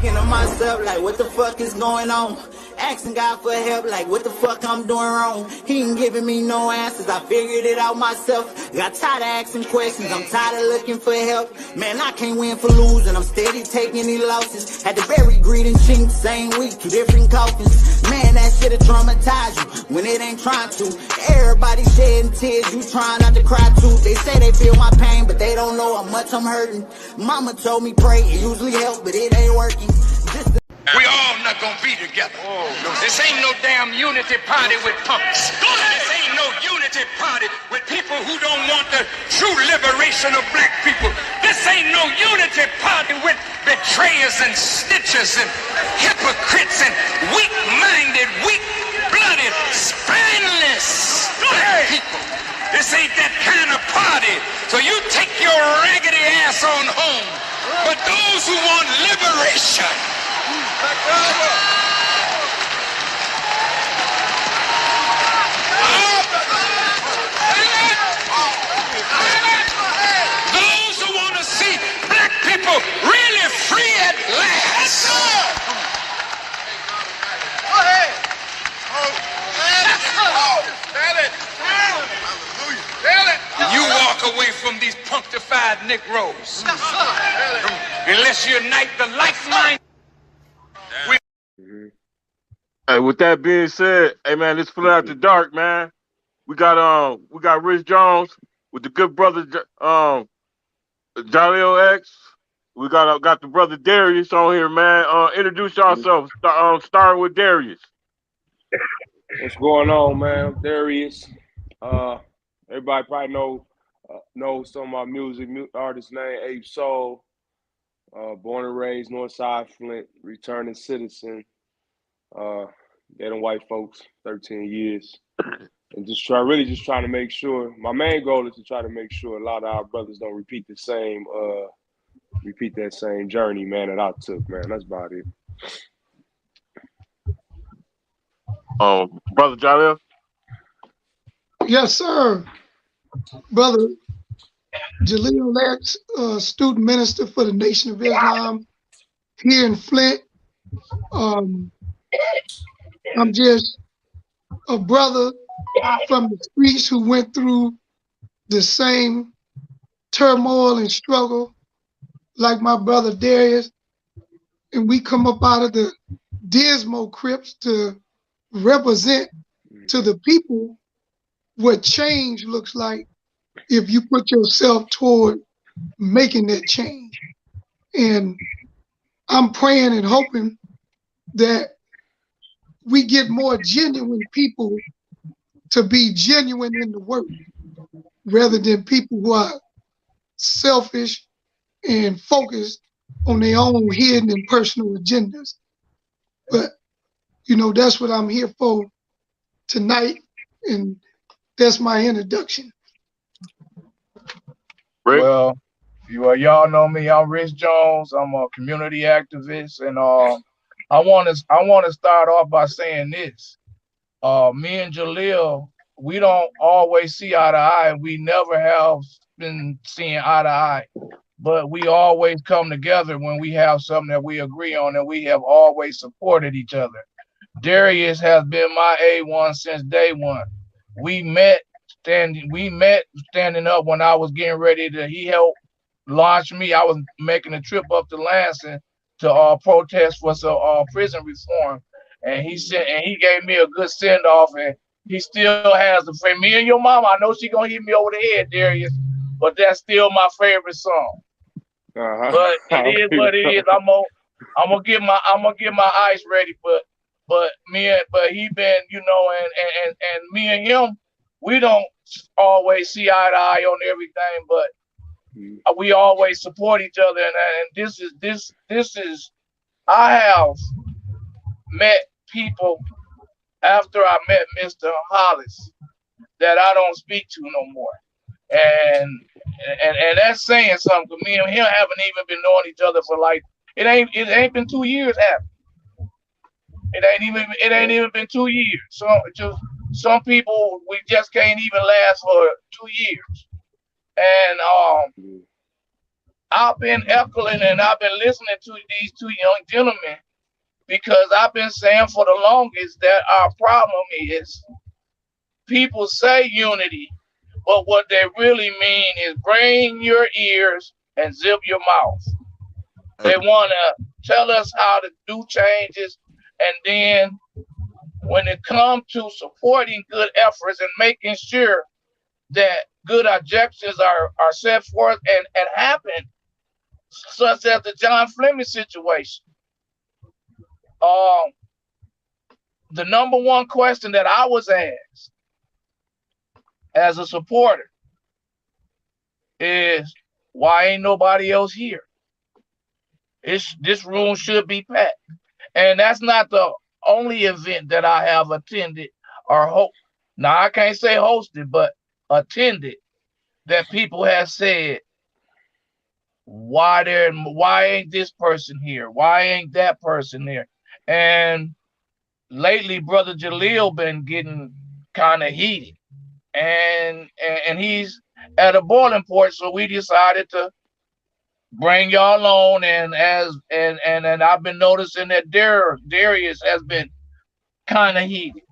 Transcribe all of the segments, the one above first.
thinking to myself, like, what the fuck is going on? Asking God for help, like, what the fuck I'm doing wrong? He ain't giving me no answers, I figured it out myself. Got tired of asking questions, I'm tired of looking for help. Man, I can't win for losing, I'm steady taking these losses. Had to bury greed and chink, same week, 2 different coffins. Man, that shit'll traumatize you when it ain't trying to. Everybody shedding tears, you trying not to cry too. They say they feel my pain, but they don't know how much I'm hurting. Mama told me pray, it usually helps, but it ain't working. We all not gonna be together. This ain't no damn unity party with punks. This ain't no unity party with people who don't want the true liberation of black people. This ain't no unity party with betrayers and snitchers and hypocrites and weak-minded, weak-blooded, spineless black people. This ain't that kind of party. So you take your raggedy ass on home. But those who want liberation, those who want to see black people really free at last. Go ahead. You walk away from these punctified Negroes unless you unite the lifeline. Hey, with that being said, hey man, it's Flint After Dark, man. We got Rich Jones with the good brother Jalil X. We got the brother Darius on here, man. Introduce yourself. Starting with Darius. What's going on, man? I'm Darius. Everybody probably knows some of my music artist name, Ape Soul. Born and raised Northside Flint, returning citizen. Dead and white folks, 13 years. And just trying to make sure, my main goal is to try to make sure a lot of our brothers don't repeat that same journey, man, that I took, man. That's about it. Brother Jalil? Yes, sir. Brother Jalil X, student minister for the Nation of Islam here in Flint. I'm just a brother from the streets who went through the same turmoil and struggle like my brother Darius. And we come up out of the dismal crypts to represent to the people what change looks like if you put yourself toward making that change. And I'm praying and hoping that we get more genuine people to be genuine in the work rather than people who are selfish and focused on their own hidden and personal agendas. But, that's what I'm here for tonight, and that's my introduction. Rick? Well, y'all know me. I'm Rich Jones. I'm a community activist, and I want to start off by saying this. Me and Jalil, we don't always see eye to eye. We never have been seeing eye to eye, but we always come together when we have something that we agree on, and we have always supported each other. Darius has been my A1 since day one. We met standing up when I was getting ready to. He helped launch me. I was making a trip up to Lansing to protest for some prison reform, and he gave me a good send off, and he still has the friend. Me and your mama, I know she gonna hit me over the head, Darius, but that's still my favorite song. But it is what it is. I'm gonna get my ice ready, but he been, and me and him, we don't always see eye to eye on everything, but we always support each other, and this is I have met people after I met Mr. Hollis that I don't speak to no more, and that's saying something. 'Cause me and him haven't even been knowing each other for like it ain't been 2 years. It ain't even been 2 years. So just some people we just can't even last for 2 years. And I've been echoing and I've been listening to these two young gentlemen because I've been saying for the longest that our problem is people say unity, but what they really mean is bring your ears and zip your mouth. They want to tell us how to do changes, and then when it comes to supporting good efforts and making sure that good objectives are set forth and happen, such as the John Fleming situation. Um, the number one question that I was asked as a supporter is, why ain't nobody else here? This room should be packed. And that's not the only event that I have attended or now I can't say hosted, but attended that people have said, why ain't this person here? Why ain't that person here? And lately, Brother Jalil been getting kind of heated. And he's at a boiling point, so we decided to bring y'all on. And I've been noticing that Darius has been kind of heated.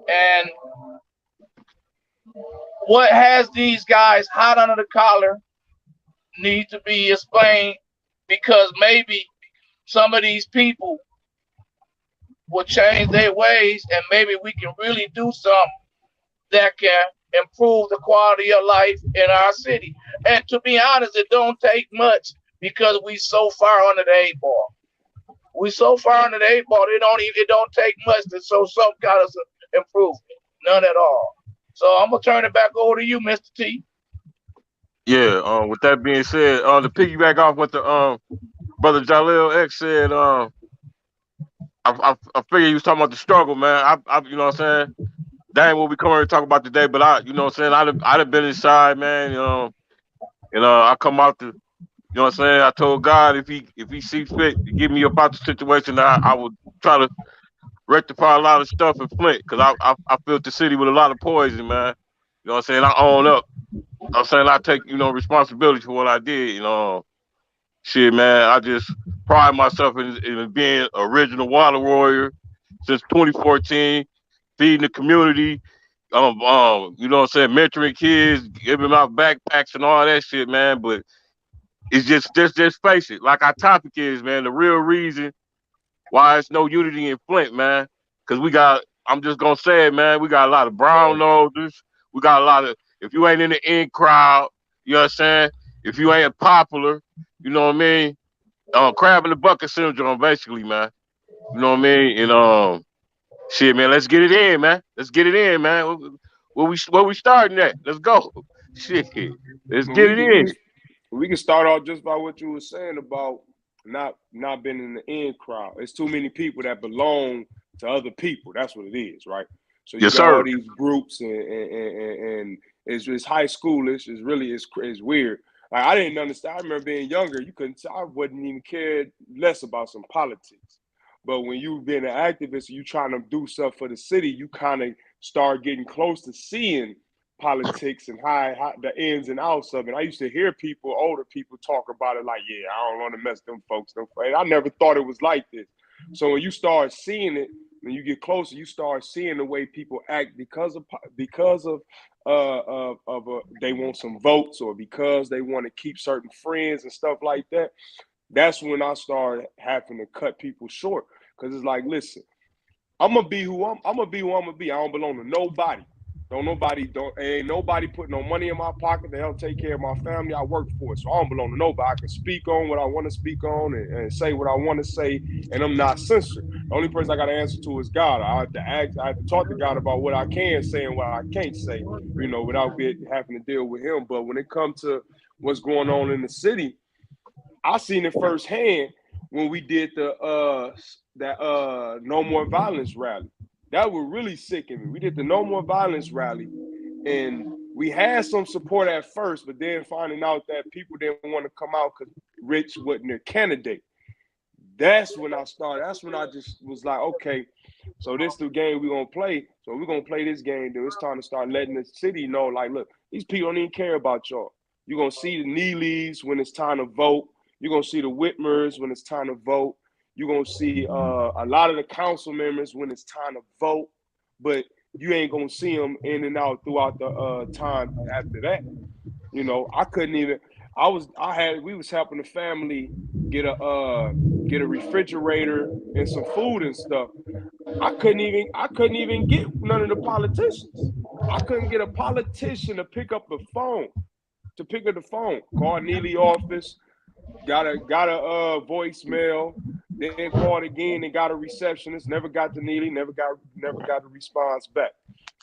And what has these guys hot under the collar need to be explained, because maybe some of these people will change their ways and maybe we can really do something that can improve the quality of life in our city. And to be honest, it don't take much because we so far under the 8 ball. We so far under the 8 ball, it don't take much to show some kind of improvement. None at all. So I'm gonna turn it back over to you, Mr. T. Yeah. With that being said, to piggyback off what the brother Jalil X said, I figure he was talking about the struggle, man. You know what I'm saying? That ain't what we come here to talk about today, but you know what I'm saying? I'd have been inside, man. And I come out to, you know what I'm saying? I told God if he see fit to give me about the situation, I would try to rectify a lot of stuff in Flint, because I filled the city with a lot of poison, man. You know what I'm saying? I own up. I'm saying I take, responsibility for what I did. Shit, man. I just pride myself in being original water warrior since 2014, feeding the community. You know what I'm saying, mentoring kids, giving them out backpacks and all that shit, man. But it's just face it, like our topic is, man, the real reason why it's no unity in Flint, man. Because I'm just gonna say it, man, we got a lot of brown nosers. We got a lot of, if you ain't in the in crowd, you know what I'm saying? If you ain't popular, you know what I mean? Crab in the bucket syndrome, basically, man. You know what I mean? And shit, man, let's get it in, man. Let's get it in, man. Where we starting at? Let's go. Shit, let's Well, get it in. we can start off just by what you were saying about not being in the in crowd. It's too many people that belong to other people. That's what it is, right? So you Yes, got all sir. these groups, and it's high schoolish. It's weird. Like, I didn't understand. I remember being younger. You couldn't. I wouldn't even care less about some politics. But when you've been an activist, you trying to do stuff for the city, you kind of start getting close to seeing politics and how the ins and outs of it. I used to hear older people talk about it like, yeah, I don't want to mess them folks. I never thought it was like this. So when you start seeing it, when you get closer, you start seeing the way people act because of they want some votes, or because they want to keep certain friends and stuff like that. That's when I started having to cut people short, because it's like, listen, I'm gonna be who I'm gonna be. I don't belong to nobody. Ain't nobody put no money in my pocket to help take care of my family. I work for it, so I don't belong to nobody. I can speak on what I want to speak on, and say what I want to say, and I'm not censored. The only person I got to answer to is God. I have to talk to God about what I can say and what I can't say, without having to deal with Him. But when it comes to what's going on in the city, I seen it firsthand when we did that No More Violence rally. That was really sickening me. We did the No More Violence rally, and we had some support at first, but then finding out that people didn't want to come out because Rich wasn't their candidate. That's when I started. That's when I just was like, okay, so this is the game we're gonna play. So we're gonna play this game. Then it's time to start letting the city know, like, look, these people don't even care about y'all. You're gonna see the knee leaves when it's time to vote. You're gonna see the Whitmers when it's time to vote. You're gonna see a lot of the council members when it's time to vote, but you ain't gonna see them in and out throughout the time after that. You know, I couldn't even. We was helping the family get a refrigerator and some food and stuff. I couldn't even get none of the politicians. I couldn't get a politician to pick up the phone. Call Neely office, got a voicemail, then called again and got a receptionist, never got to Neely, never got a response back.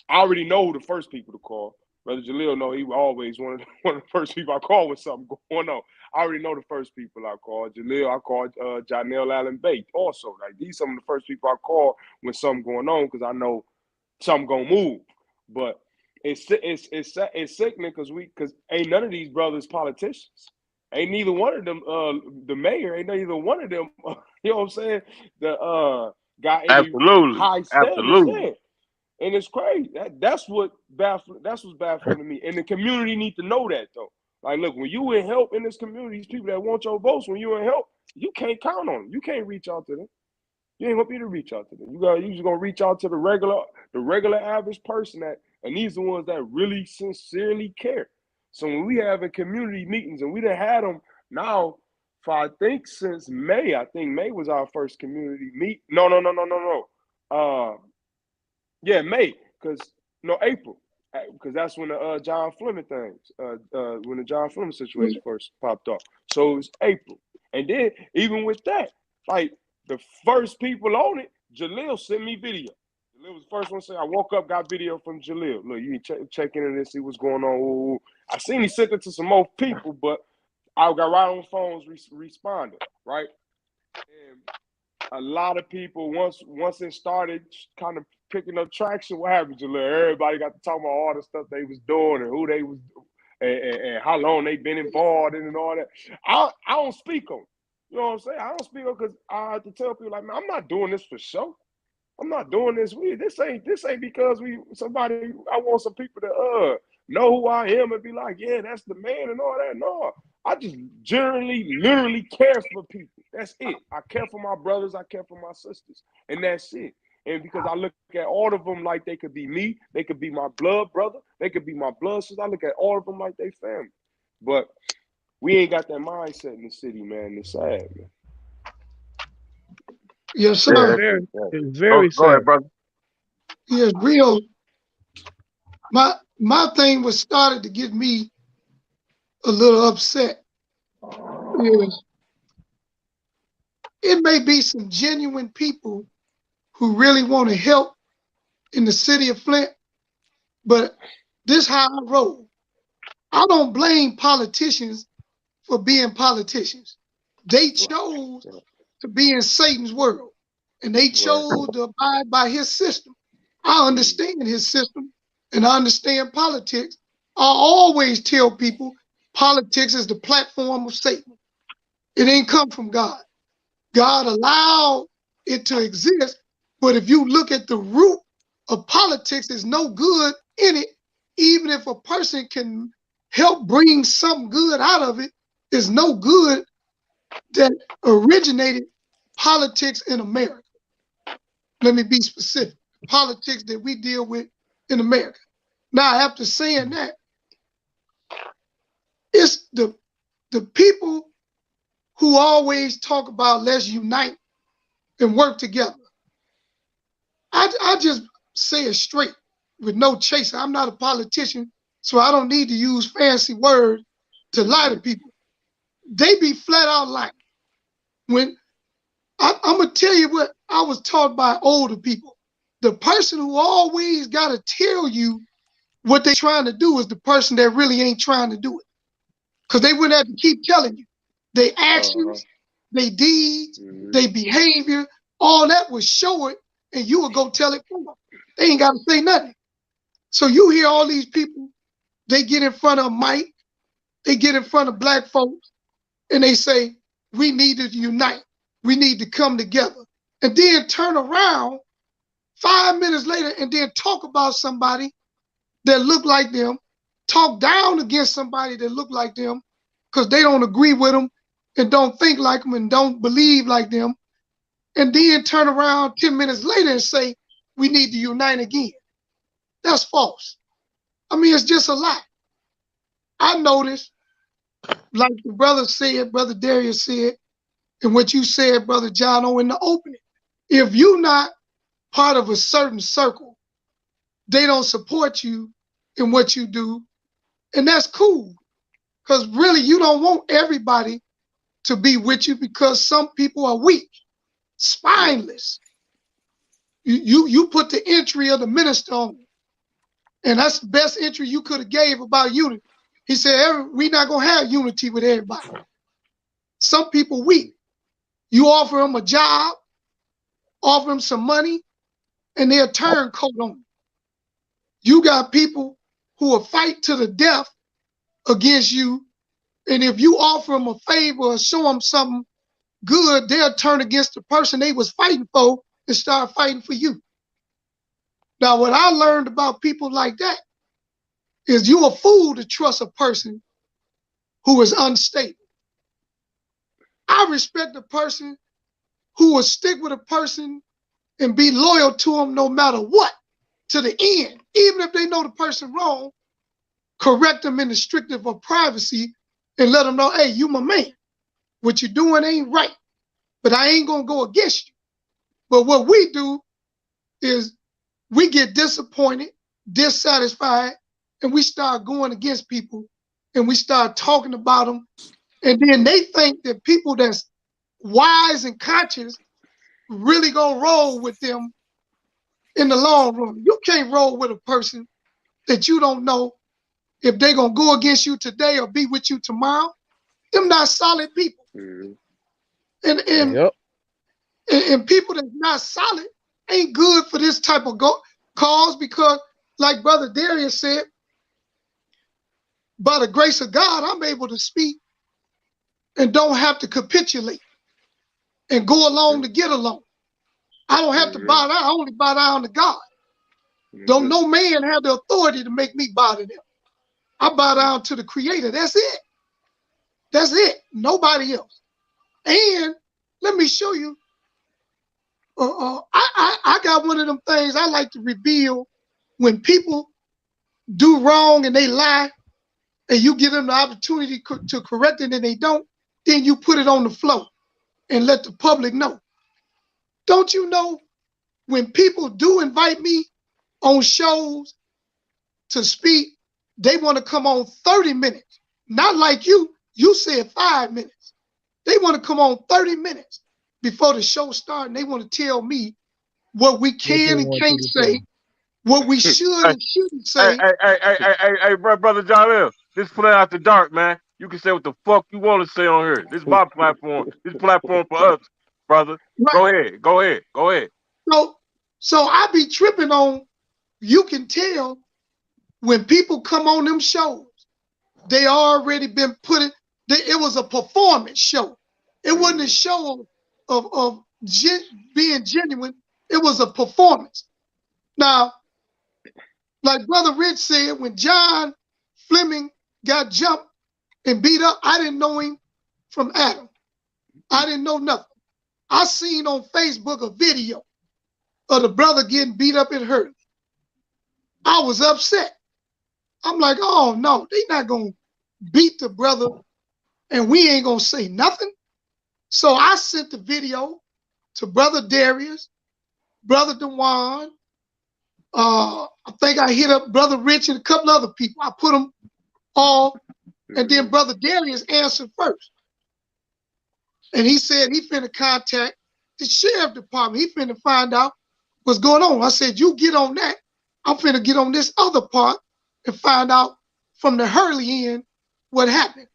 I already know who the first people to call. Brother Jalil know he always one of the first people I call when something going on. I already know the first people I call. Jalil, I called Janelle Allen Bate also. Like, these some of the first people I call when something going on because I know something gonna move. But it's sickening because ain't none of these brothers politicians. Ain't neither one of them the mayor. Ain't neither one of them. You know what I'm saying? Got any Absolutely. high standards. Yeah. And it's crazy. That's what's baffling to me. And the community need to know that though. Like, look, when you in help in this community, these people that want your votes, when you in help, you can't count on them. You can't reach out to them. You ain't gonna be able to reach out to them. You just gonna reach out to the regular average person and these are the ones that really sincerely care. So when we having community meetings and we done had them now for I think since May. I think May was our first community meet. No. Yeah, May, April, because that's when the John Fleming things, when the John Fleming situation first popped up. So it was April, and then even with that, like the first people on it, Jalil sent me video. Jalil was the first one to say, I woke up, got video from Jalil. Look, you check in and see what's going on. Ooh. I seen he sent it to some more people, but I got right on phones responding, right? And a lot of people, once it started kind of picking up traction, what happened, Jalil? Everybody got to talk about all the stuff they was doing and who they was and how long they been involved in and all that. I don't speak on it. You know what I'm saying? I don't speak on because I have to tell people like, man, I'm not doing this for show. I'm not doing this. This ain't because I want some people to know who I am and be like, yeah, that's the man and all that. No. I just generally, literally care for people. That's it. I care for my brothers. I care for my sisters. And that's it. And because I look at all of them like they could be me. They could be my blood brother. They could be my blood sister. I look at all of them like they family. But we ain't got that mindset in the city, man. It's sad, man. Yes, sir. It's very sad. Go ahead, brother. Yes, real. My thing was started to get me a little upset. Is it may be some genuine people who really want to help in the city of Flint, but this is how I roll. I don't blame politicians for being politicians. They chose to be in Satan's world, and they chose to abide by his system. I understand his system, and I understand politics. I always tell people politics is the platform of Satan. It ain't come from God. God allowed it to exist, but if you look at the root of politics, there's no good in it. Even if a person can help bring some good out of it, there's no good that originated politics in America. Let me be specific. Politics that we deal with in America. Now, after saying that, it's the people who always talk about let's unite and work together. I just say it straight with no chaser. I'm not a politician, so I don't need to use fancy words to lie to people. They be flat out lying. When I'm going to tell you what I was taught by older people. The person who always got to tell you what they're trying to do is the person that really ain't trying to do it. Because they wouldn't have to keep telling you. They actions, they deeds, they behavior, all that would show it, and you would go tell it for them. They ain't got to say nothing. So you hear all these people, they get in front of Mike, they get in front of black folks, and they say, we need to unite. We need to come together. And then turn around 5 minutes later and then talk about somebody that look like them, talk down against somebody that look like them because they don't agree with them and don't think like them and don't believe like them, and then turn around 10 minutes later and say, we need to unite again. That's false. I mean, it's just a lie. I noticed, like the brother said, Brother Darius said, and what you said, Brother John, in the opening, if you're not part of a certain circle, they don't support you in what you do, and that's cool. Because really, you don't want everybody to be with you because some people are weak, spineless. You put the entry of the minister on, and that's the best entry you could have gave about unity. He said, we're not going to have unity with everybody. Some people weak. You offer them a job, offer them some money, and they'll turn coat on you. You got people who will fight to the death against you, and if you offer them a favor or show them something good, they'll turn against the person they was fighting for and start fighting for you. Now, what I learned about people like that is you're a fool to trust a person who is unstable. I respect a person who will stick with a person and be loyal to them no matter what, to the end. Even if they know the person wrong, correct them in the strictest of privacy and let them know, hey, you my man. What you're doing ain't right, but I ain't going to go against you. But what we do is we get disappointed, dissatisfied, and we start going against people, and we start talking about them, and then they think that people that's wise and conscious really gonna roll with them in the long run. You can't roll with a person that you don't know if they're gonna go against you today or be with you tomorrow. Them not solid people. And people that's not solid ain't good for this type of cause, because like Brother Darius said, by the grace of God, I'm able to speak and don't have to capitulate and go along to get along. I don't have to bow down. I only bow down to God. Don't no man have the authority to make me bow to them. I bow down to the Creator. That's it. That's it. Nobody else. And let me show you. I got one of them things I like to reveal when people do wrong and they lie, and you give them the opportunity to correct it and they don't, then you put it on the floor and let the public know. Don't you know when people do invite me on shows to speak, they want to come on 30 minutes. Not like you said 5 minutes. They want to come on 30 minutes before the show starts, and they want to tell me what we can and can't say, what we should and shouldn't say. Hey, brother Jalil, this Flint After Dark, man. You can say what the fuck you want to say on here. This is my platform. This platform for us, brother. Right. Go ahead. So I be tripping on, you can tell when people come on them shows, they already been put in, it was a performance show. It wasn't a show of being genuine. It was a performance. Now, like Brother Rich said, when John Fleming got jumped and beat up, I didn't know him from Adam. I didn't know nothing. I seen on Facebook a video of the brother getting beat up and hurt. I was upset. I'm like, oh no, they not gonna beat the brother and we ain't gonna say nothing. So I sent the video to Brother Darius, Brother Dewan. I think I hit up Brother Rich and a couple other people. I put them all, and then Brother Darius answered first. And he said he finna contact the sheriff department. He finna find out what's going on. I said, you get on that. I'm finna get on this other part and find out from the Hurley end what happened.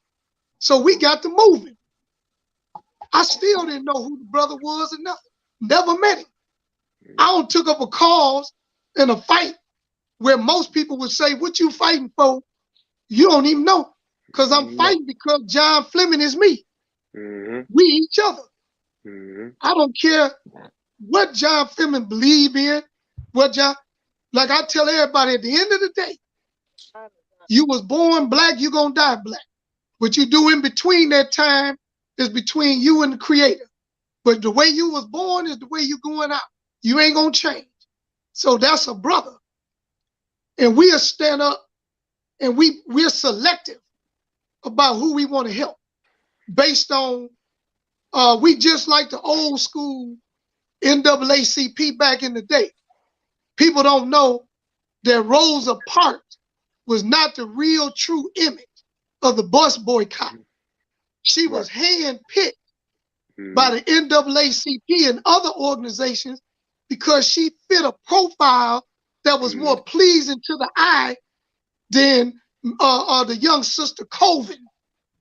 So we got to moving. I still didn't know who the brother was or nothing. Never met him. I don't took up a cause in a fight where most people would say, what you fighting for? You don't even know. Because I'm fighting because John Fleming is me. We each other. I don't care what John Fleming believe in, like I tell everybody, at the end of the day, you was born black, you gonna die black. What you do in between that time is between you and the Creator. But the way you was born is the way you going out. You ain't gonna change. So that's a brother. And we'll stand up and we're selective about who we want to help based on we just like the old school NAACP back in the day. People don't know that Rosa Parks was not the real true image of the bus boycott. She was handpicked by the NAACP and other organizations because she fit a profile that was more pleasing to the eye than the young sister Colvin.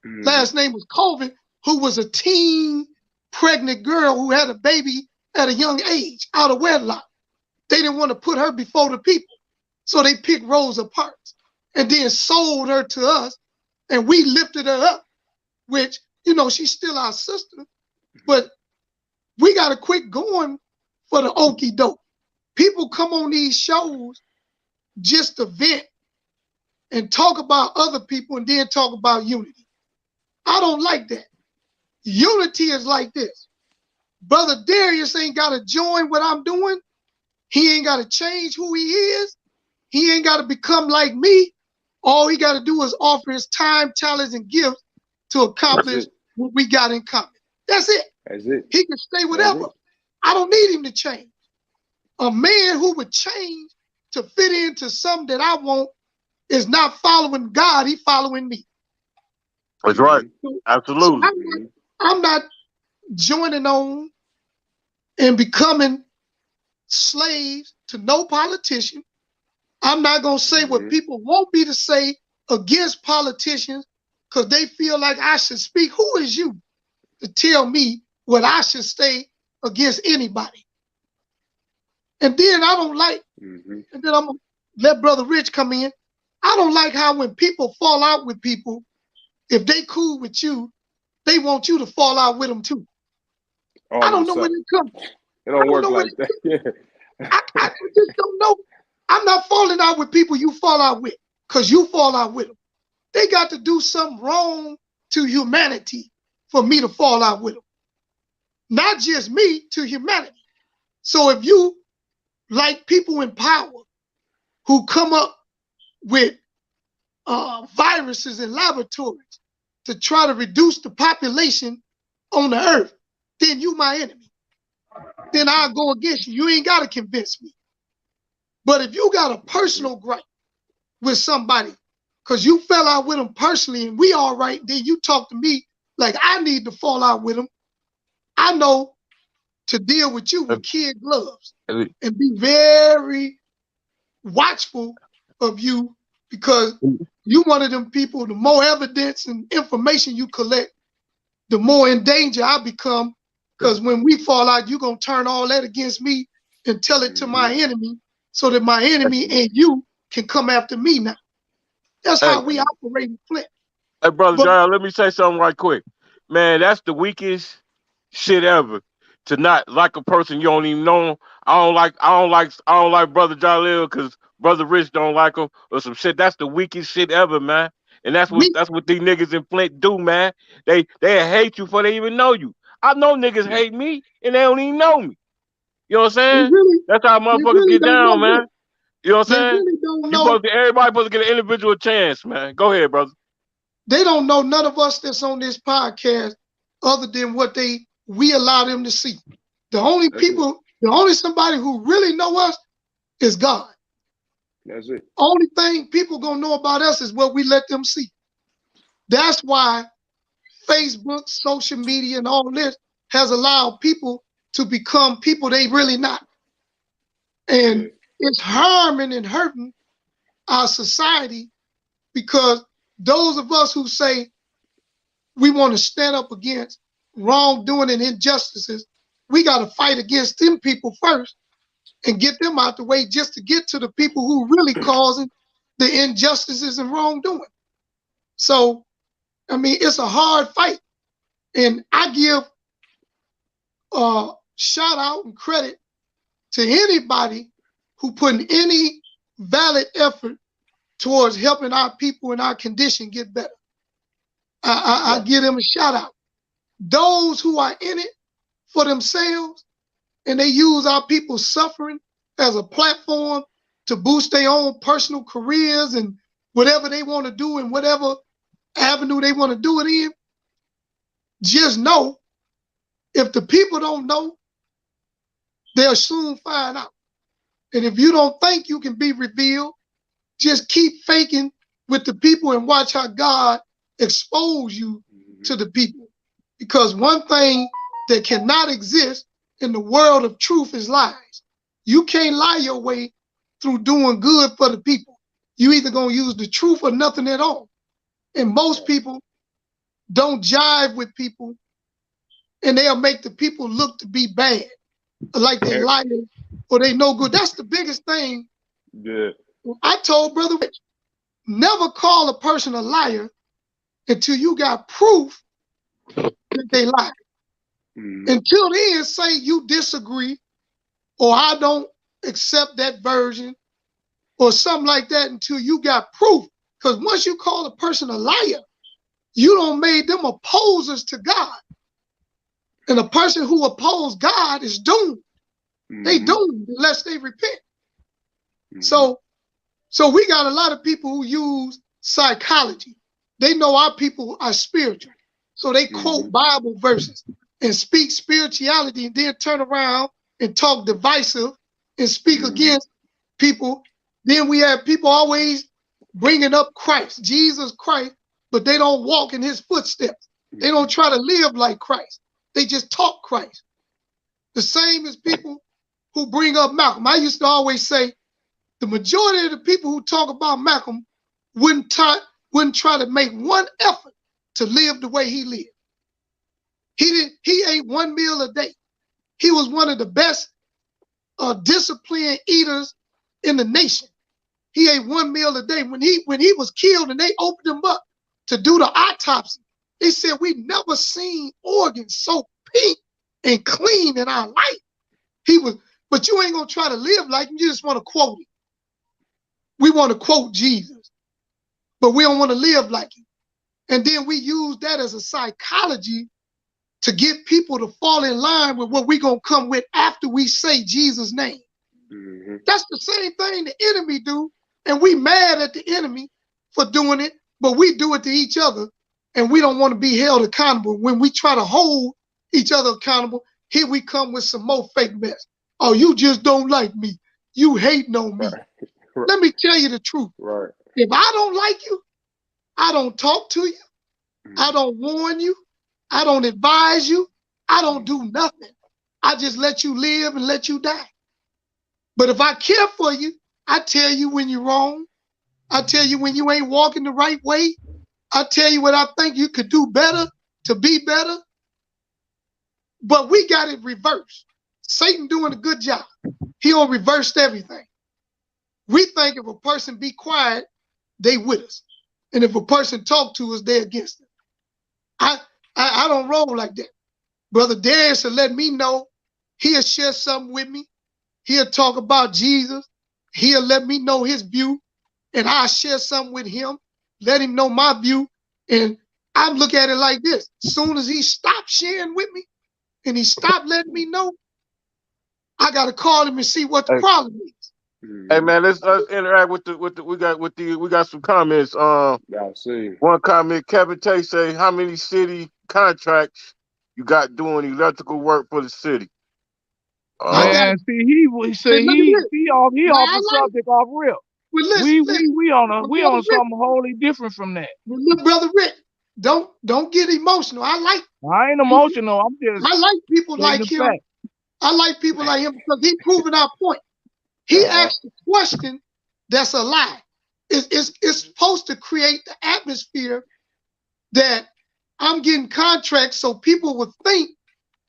Last name was Colvin, who was a teen pregnant girl who had a baby at a young age out of wedlock. They didn't want to put her before the people. So they picked Rosa Parks and then sold her to us, and we lifted her up, which, you know, she's still our sister, but we got to quit going for the okie doke. People come on these shows just to vent and talk about other people and then talk about unity. I don't like that. Unity is like this. Brother Darius ain't got to join what I'm doing. He ain't got to change who he is. He ain't got to become like me. All he got to do is offer his time, talents, and gifts to accomplish what we got in common. That's it. That's it. He can stay whatever. I don't need him to change. A man who would change to fit into something that I want is not following God. He following me. That's right. Absolutely. So I'm not joining on and becoming slaves to no politician. I'm not going to say what people want me to say against politicians because they feel like I should speak. Who is you to tell me what I should say against anybody? And then I don't like, and then I'm going to let Brother Rich come in. I don't like how when people fall out with people, if they cool with you, they want you to fall out with them too. Oh, I don't know where it comes from. It don't work like that. Yeah. I just don't know. I'm not falling out with people you fall out with because you fall out with them. They got to do something wrong to humanity for me to fall out with them. Not just me, to humanity. So if you like people in power who come up with viruses in laboratories to try to reduce the population on the earth, then you my enemy. Then I'll go against you. You ain't got to convince me. But if you got a personal gripe with somebody because you fell out with them personally and we all right, then you talk to me like I need to fall out with them. I know to deal with you with kid gloves and be very watchful of you because you one of them people, the more evidence and information you collect, the more in danger I become. Because when we fall out, you're going to turn all that against me and tell it to my enemy so that my enemy and you can come after me now. That's how we operate in Flint. Hey, Brother John, let me say something right quick. Man, that's the weakest shit ever. To not like a person you don't even know. I don't like Brother Jalil because Brother Rich don't like him or some shit. That's the weakest shit ever, man. And that's what these niggas in Flint do, man. They hate you before they even know you. I know niggas hate me and they don't even know me. You know what I'm saying? That's how motherfuckers get down, man. You know what I'm saying? Everybody supposed to get an individual chance, man. Go ahead, brother. They don't know none of us that's on this podcast other than what we allow them to see. The only somebody who really know us is God. That's it. Only thing people gonna know about us is what we let them see. That's why Facebook, social media, and all this has allowed people to become people they really not. And it's harming and hurting our society because those of us who say we want to stand up against wrongdoing and injustices, we got to fight against them people first and get them out the way just to get to the people who really causing the injustices and wrongdoing. So, I mean, it's a hard fight. And I give shout out and credit to anybody who put in any valid effort towards helping our people and our condition get better. I give them a shout out those who are in it for themselves, and they use our people's suffering as a platform to boost their own personal careers and whatever they want to do in whatever avenue they want to do it in, just know if the people don't know, they'll soon find out. And if you don't think you can be revealed, just keep faking with the people and watch how God expose you to the people. Because one thing that cannot exist in the world of truth is lies. You can't lie your way through doing good for the people. You either gonna use the truth or nothing at all. And most people don't jive with people, and they'll make the people look to be bad, like they lying or they no good. That's the biggest thing. Yeah. I told Brother Rich, never call a person a liar until you got proof that they lie. Until then, say you disagree, or I don't accept that version, or something like that, until you got proof. Because once you call a person a liar, you don't make them opposers to God. And a person who opposes God is doomed. They doomed unless they repent. So we got a lot of people who use psychology. They know our people are spiritual. So they quote Bible verses and speak spirituality, and then turn around and talk divisive and speak against people. Then we have people always bringing up Christ, Jesus Christ, but they don't walk in his footsteps. They don't try to live like Christ. They just talk Christ. The same as people who bring up Malcolm. I used to always say the majority of the people who talk about Malcolm wouldn't try to make one effort to live the way he lived. He ate one meal a day. He was one of the best disciplined eaters in the nation. He ate one meal a day. When he was killed and they opened him up to do the autopsy, they said, we never seen organs so pink and clean in our life. But you ain't gonna try to live like him. You just want to quote him. We want to quote Jesus, but we don't want to live like him. And then we use that as a psychology to get people to fall in line with what we're going to come with after we say Jesus' name. That's the same thing the enemy do, and we mad at the enemy for doing it, but we do it to each other, and we don't want to be held accountable. When we try to hold each other accountable, here we come with some more fake mess. Oh, you just don't like me. You hating on me. Let me tell you the truth. If I don't like you, I don't talk to you. I don't warn you. I don't advise you. I don't do nothing. I just let you live and let you die. But if I care for you, I tell you when you're wrong. I tell you when you ain't walking the right way. I tell you what I think you could do better to be better. But we got it reversed. Satan doing a good job. He done reversed everything. We think if a person be quiet, they with us. And if a person talk to us, they're against us. I don't roll like that. Brother Darius will let me know. He'll share something with me. He'll talk about Jesus. He'll let me know his view. And I'll share something with him, let him know my view. And I look at it like this. As soon as he stopped sharing with me and he stopped letting me know, I got to call him and see what the problem is. Hey man, let's interact with the we got some comments. One comment, Kevin Tay say, how many city contracts you got doing electrical work for the city? Man, see, he off the subject off real. Well, we on something wholly different from that. Well, look, Brother Rick, don't get emotional. I ain't emotional. I'm just. I like people like him. Fact. I like people like him because he's proving our point. He asked a question that's a lie. It's supposed to create the atmosphere that I'm getting contracts so people would think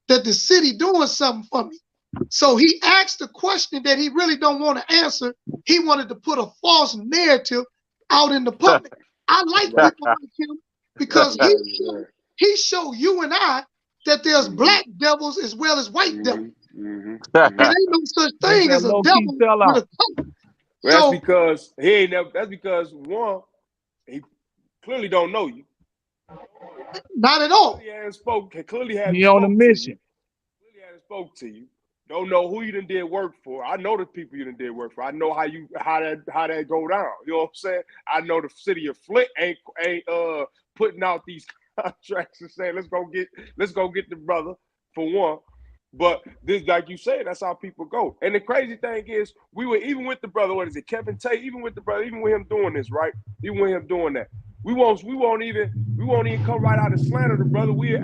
that the city doing something for me. So he asked a question that he really don't want to answer. He wanted to put a false narrative out in the public. I like people like him because he show you and I that there's black devils as well as white devils. There ain't no such thing as a devil with a color. That's because one, he clearly don't know you. Not at all. Clearly hadn't spoke to mission. you. Clearly hadn't spoke to you. Don't know who you done did work for. I know the people you done did work for. I know how that go down. You know what I'm saying? I know the city of Flint ain't putting out these contracts and saying let's go get the brother for one. But this, like you said, that's how people go. And the crazy thing is, we were even with the brother. What is it, Kevin Tate? Even with the brother, even with him doing this, right? Even with him doing that, we won't even come right out and slander the brother. We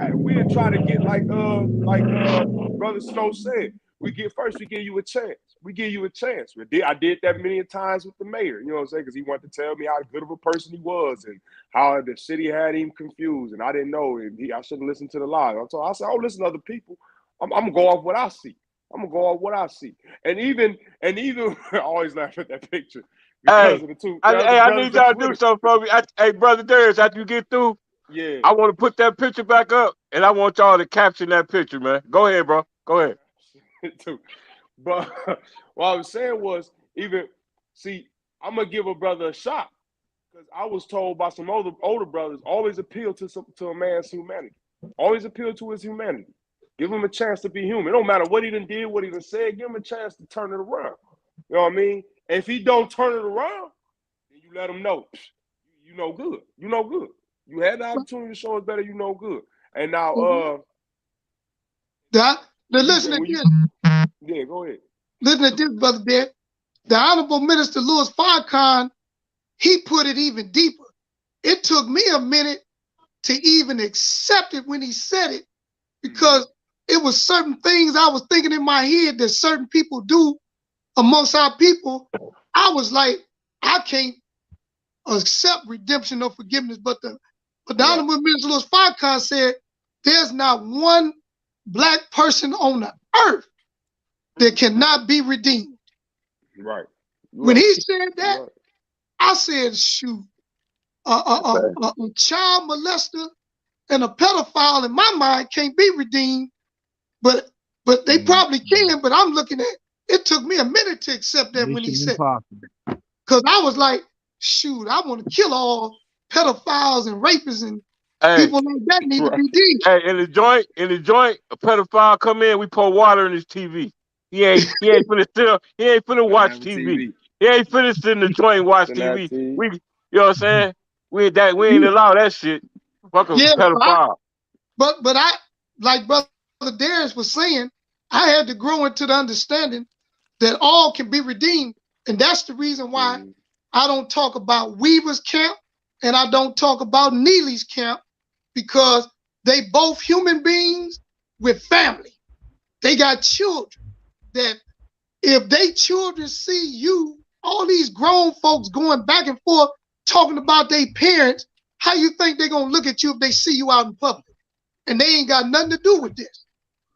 try to get like Brother Snow said. We give you a chance. We give you a chance. I did that many times with the mayor. You know what I'm saying? Because he wanted to tell me how good of a person he was and how the city had him confused, and I didn't know. I shouldn't listen to the lie. I said, I'll listen to other people. I'm gonna go off what I see. And even I always laugh at that picture because of the two. I need y'all to do something for me. Hey, Brother Darius, after you get through, I want to put that picture back up, and I want y'all to caption that picture, man. Go ahead, bro. Go ahead. But what I was saying was, I'm gonna give a brother a shot because I was told by some older brothers always appeal to a man's humanity. Always appeal to his humanity. Give him a chance to be human. It don't matter what he done did, what he done said. Give him a chance to turn it around. You know what I mean? And if he don't turn it around, then you let him know. You know good. You know good. You had the opportunity to show us better. You know good. And now, listen to this. Yeah, go ahead. Listen to this, Brother Bear. The Honorable Minister Louis Farrakhan, he put it even deeper. It took me a minute to even accept it when he said it, because it was certain things I was thinking in my head that certain people do amongst our people. I was like, I can't accept redemption or forgiveness. But the Honorable Minister Louis Farrakhan said, there's not one black person on the earth that cannot be redeemed. Right. When he said that, I said, shoot, a child molester and a pedophile in my mind can't be redeemed, but they probably can. But I'm looking at it. Took me a minute to accept that when he said, because I was like, shoot, I want to kill all pedophiles and rapists and people like that need to be redeemed. Hey, in the joint, a pedophile come in, we pour water in his TV. He ain't finna watch TV. He ain't finna sit in the joint and watch TV. We, you know what I'm saying? We ain't allow that shit. Fuck a pedophile. But I, like Brother Darius was saying, I had to grow into the understanding that all can be redeemed. And that's the reason why I don't talk about Weaver's camp and I don't talk about Neely's camp, because they both human beings with family. They got children that if they children see you, all these grown folks going back and forth talking about their parents, how you think they're going to look at you if they see you out in public? And they ain't got nothing to do with this.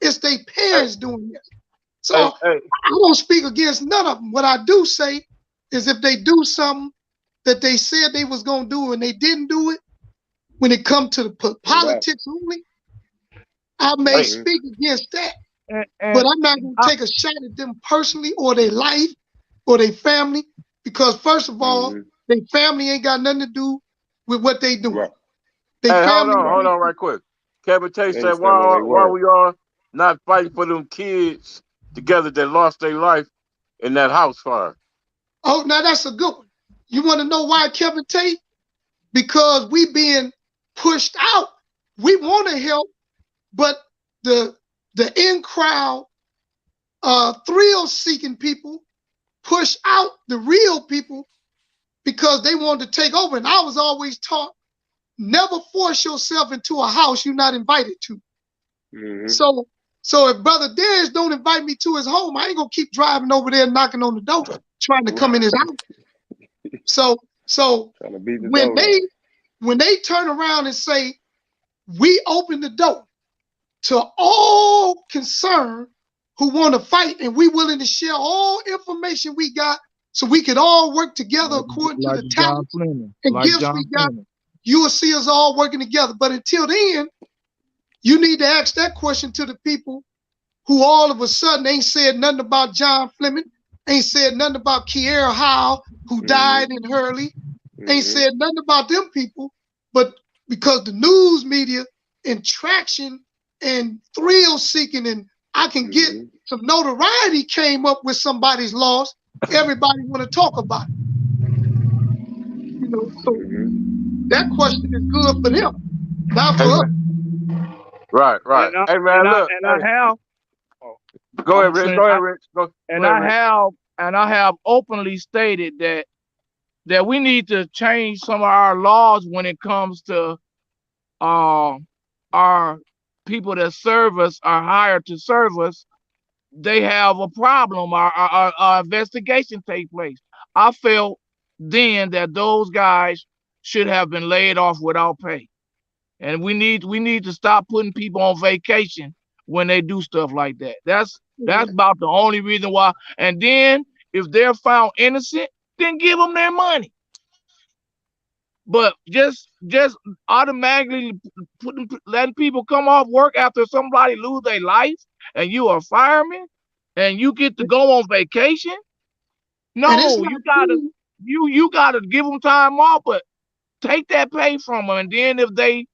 It's their parents doing this. So I don't speak against none of them. What I do say is if they do something that they said they was going to do and they didn't do it, when it comes to the politics only, I may speak against that. But I'm not going to take a shot at them personally or their life or their family, because first of all, their family ain't got nothing to do with what they doing. Right. Hold on right quick. Kevin Tate said, why we all not fighting for them kids together that lost their life in that house fire? Oh, now that's a good one. You want to know why, Kevin Tate? Because we being pushed out. We want to help, but the in crowd, thrill-seeking people push out the real people because they want to take over. And I was always taught, never force yourself into a house you're not invited to. So if Brother Darius don't invite me to his home, I ain't gonna keep driving over there knocking on the door trying to come in his house. So when they turn around and say, we open the door to all concerned who want to fight, and we willing to share all information we got so we could all work together according to the talents and gifts we got, you will see us all working together. But until then, you need to ask that question to the people who all of a sudden ain't said nothing about John Fleming, ain't said nothing about Kiera Howe, who died in Hurley, ain't said nothing about them people, but because the news media and traction and thrill seeking and I can get some notoriety came up with somebody's loss. Everybody want to talk about it. You know, so that question is good for them, not for us. Right. Hey man, look. I have. Go ahead, Rich. I have openly stated that we need to change some of our laws when it comes to our people that serve us, are hired to serve us. They have a problem. Our investigation take place. I felt then that those guys should have been laid off without pay, and we need to stop putting people on vacation when they do stuff like that. That's about the only reason why. And then if they're found innocent, then give them their money. But just automatically letting people come off work after somebody lose their life and you are a fireman and you get to go on vacation. No, you gotta give them time off, but take that pay from them. And then if they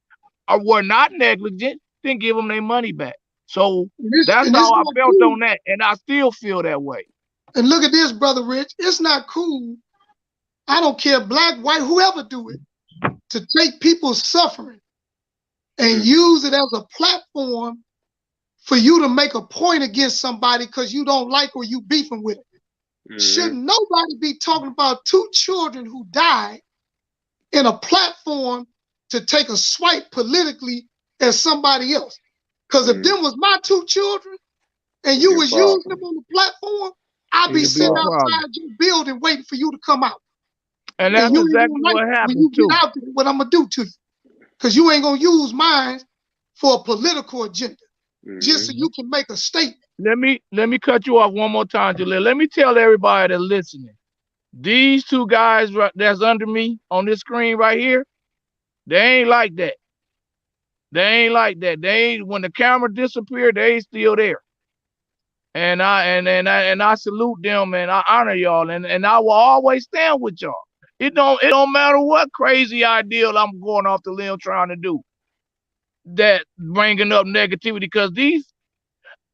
were not negligent, then give them their money back. So that's how I felt on that, and I still feel that way. And look at this, Brother Rich. It's not cool. I don't care, black, white, whoever do it, to take people's suffering and use it as a platform for you to make a point against somebody because you don't like or you beefing with it. Should nobody be talking about two children who died in a platform to take a swipe politically as somebody else? Because if them was my two children and you was using them on the platform, I'd be sitting outside your building waiting for you to come out. And that's exactly what happened when you get out there, what I'm gonna do to you, because you ain't gonna use mine for a political agenda, just so you can make a statement. Let me cut you off one more time, Jalil. Let me tell everybody that's listening. These two guys that's under me on this screen right here, they ain't like that. They ain't like that. They ain't, when the camera disappeared, they ain't still there. And I salute them and I honor y'all and I will always stand with y'all. It don't matter what crazy ideal I'm going off the limb trying to do that bringing up negativity, because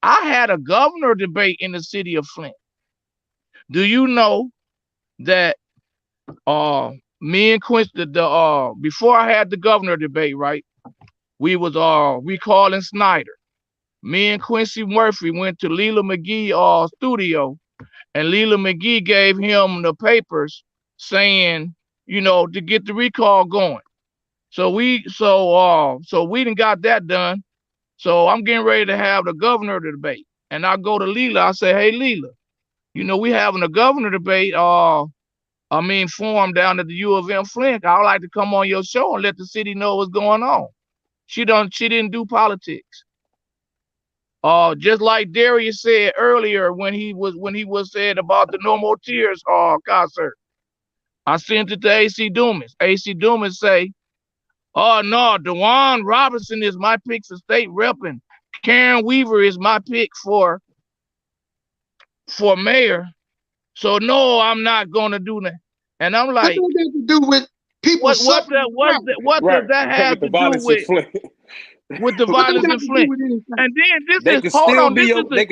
I had a governor debate in the city of Flint. Do you know that me and Quincy, before I had the governor debate, right? We calling Snyder. Me and Quincy Murphy went to Leela McGee studio, and Leela McGee gave him the papers saying, to get the recall going. So we done got that done. So I'm getting ready to have the governor debate. And I go to Leela, I say, hey Leela, we having a governor debate, forum down at the U of M Flint. I would like to come on your show and let the city know what's going on. She didn't do politics. Just like Darius said earlier when he was said about the No More Tears concert. I sent it to AC Dumas. AC Dumas say, oh no, DeJuan Robinson is my pick for state rep and Karen Weaver is my pick for mayor. So no, I'm not gonna do that. And I'm like, what does that have to do with people suffering? What does that have to do with the violence in Flint? And then they can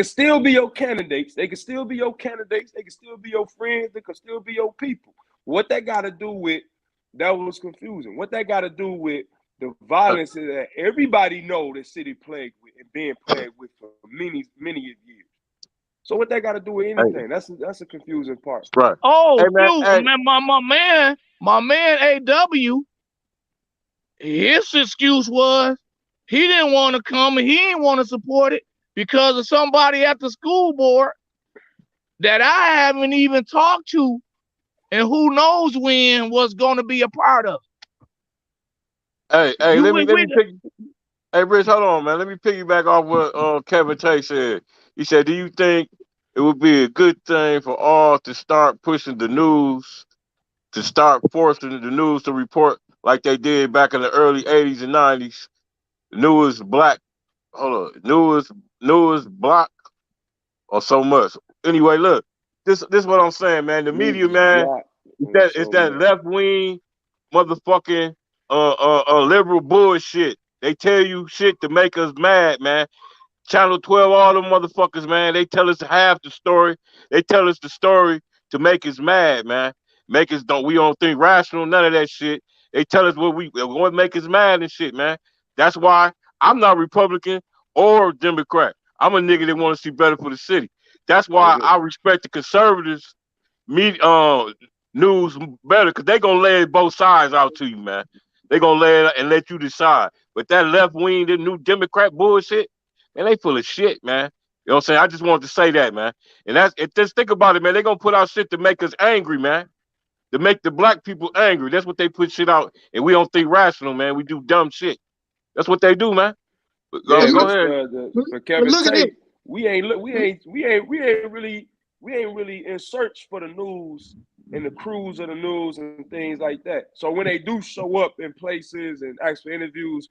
still be your candidates. They can still be your candidates. They can still be your friends. They can still be your people. What that got to do with, that was confusing. What that got to do with the violence that everybody know the city plagued with and being plagued with for many, many years. So what that got to do with anything? That's a confusing part. Right. Oh, hey, man, my man AW, his excuse was he didn't want to come and he didn't want to support it because of somebody at the school board that I haven't even talked to and who knows when was going to be a part of it. Hey, let me hey, Rich, hold on, man. Let me piggyback off what Kevin Tate said. He said, do you think it would be a good thing for all to start pushing the news, to start forcing the news to report like they did back in the early 80s and 90s? Newest black, newest block or so much. Anyway, look, this what I'm saying, man. The media, man, it's that left wing motherfucking liberal bullshit. They tell you shit to make us mad, man. Channel 12, all them motherfuckers, man. They tell us half the story. They tell us the story to make us mad, man. Make us we don't think rational, none of that shit. They tell us what make us mad and shit, man. That's why I'm not Republican or Democrat. I'm a nigga that want to see better for the city. That's why I respect the conservatives news better, because they gonna lay both sides out to you, man. They gonna lay it and let you decide. But that left wing, the new Democrat bullshit, man, they full of shit, man. You know what I'm saying? I just wanted to say that, man. And just think about it, man. They gonna put out shit to make us angry, man. To make the black people angry. That's what they put shit out. And we don't think rational, man. We do dumb shit. That's what they do, man. But, go ahead. For Kevin Tate, we ain't really in search for the news and the crews of the news and things like that. So when they do show up in places and ask for interviews,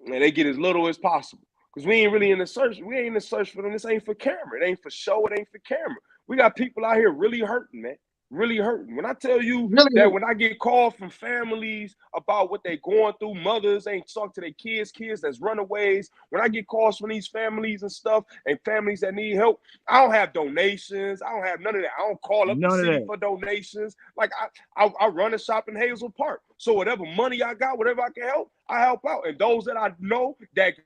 and they get as little as possible. Because we ain't really in the search. We ain't in the search for them. This ain't for camera. It ain't for show. It ain't for camera. We got people out here really hurting, man. Really hurting. When I tell you that when I get called from families about what they going through, mothers ain't talk to their kids that's runaways. When I get calls from these families and stuff, and families that need help, I don't have donations. I don't have none of that. I don't call up the city for donations. Like I run a shop in Hazel Park. So whatever money I got, whatever I can help, I help out. And those that I know that's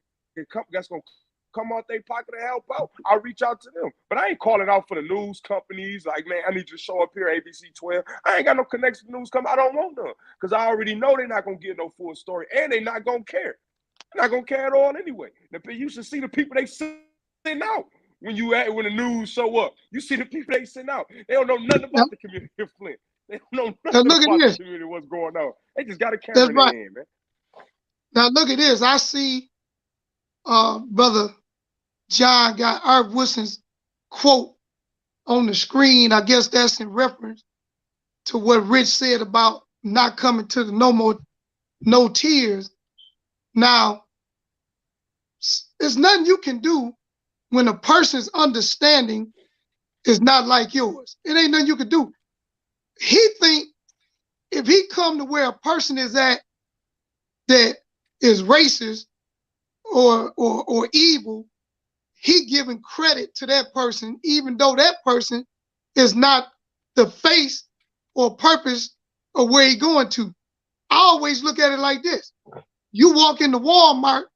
gonna come out their pocket and help out, I'll reach out to them. But I ain't calling out for the news companies like, man, I need you to show up here, ABC 12. I ain't got no connection to news company. I don't want them, because I already know they're not going to get no full story, and they're not going to care. They're not going to care at all anyway. You should see the people they send out when the news show up. You see the people they send out. They don't know nothing about the community of Flint. They don't know nothing about the community, what's going on. They just got a camera in their hand, man. Now look at this. I see Brother John got Art Wilson's quote on the screen. I guess that's in reference to what Rich said about not coming to the No Tears. Now, there's nothing you can do when a person's understanding is not like yours. It ain't nothing you can do. He think if he come to where a person is at that is racist or evil, he giving credit to that person, even though that person is not the face or purpose of where he going to. I always look at it like this. You walk into Walmart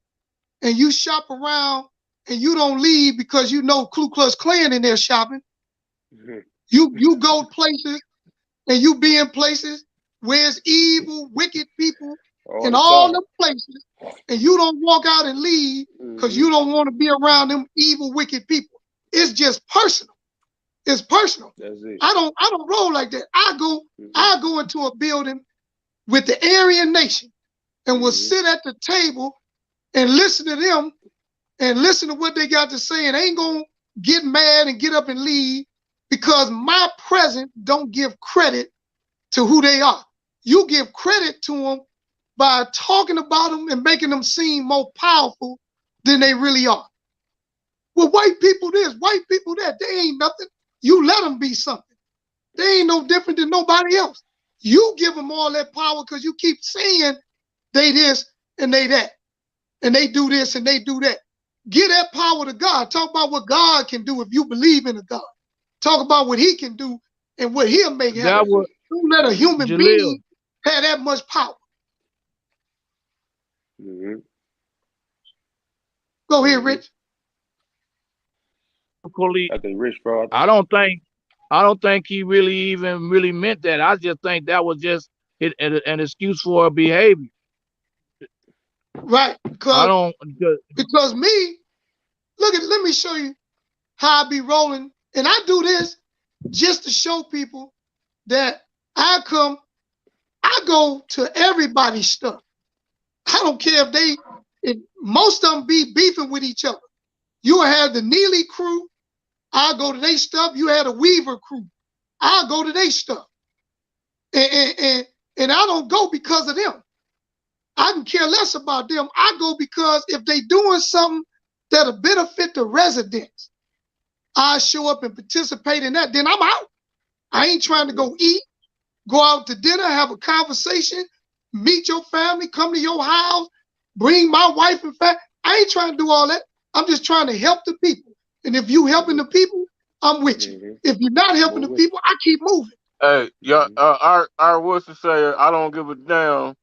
and you shop around and you don't leave because you know Ku Klux Klan in there shopping. Mm-hmm. You go places and you be in places where it's evil, wicked people in all them places, and you don't walk out and leave because you don't want to be around them evil, wicked people. It's just personal. It's personal. That's it. I don't roll like that. I go into a building with the Aryan Nation and will sit at the table and listen to them and listen to what they got to say, and ain't gonna get mad and get up and leave because my presence don't give credit to who they are. You give credit to them by talking about them and making them seem more powerful than they really are. Well, white people this, white people that, they ain't nothing. You let them be something. They ain't no different than nobody else. You give them all that power because you keep saying they this and they that, and they do this and they do that. Give that power to God. Talk about what God can do if you believe in a God. Talk about what he can do and what he'll make happen. Don't let a human being have that much power. Mm-hmm. Go ahead, Rich. I think Rich, bro. I don't think he really meant that. I just think that was just an excuse for behavior. Right. Because me, let me show you how I be rolling. And I do this just to show people that I go to everybody's stuff. I don't care if most of them be beefing with each other. You have the Neely crew, I'll go to their stuff. You had a Weaver crew, I'll go to their stuff. And I don't go because of them. I can care less about them. I go because if they doing something that'll benefit the residents, I show up and participate in that, then I'm out. I ain't trying to go eat, go out to dinner, have a conversation, meet your family, come to your house, bring my wife and family. I ain't trying to do all that. I'm just trying to help the people. And if you helping the people, I'm with you. If you're not helping the people, I keep moving. Hey, yeah, our what's to say? I don't give a damn.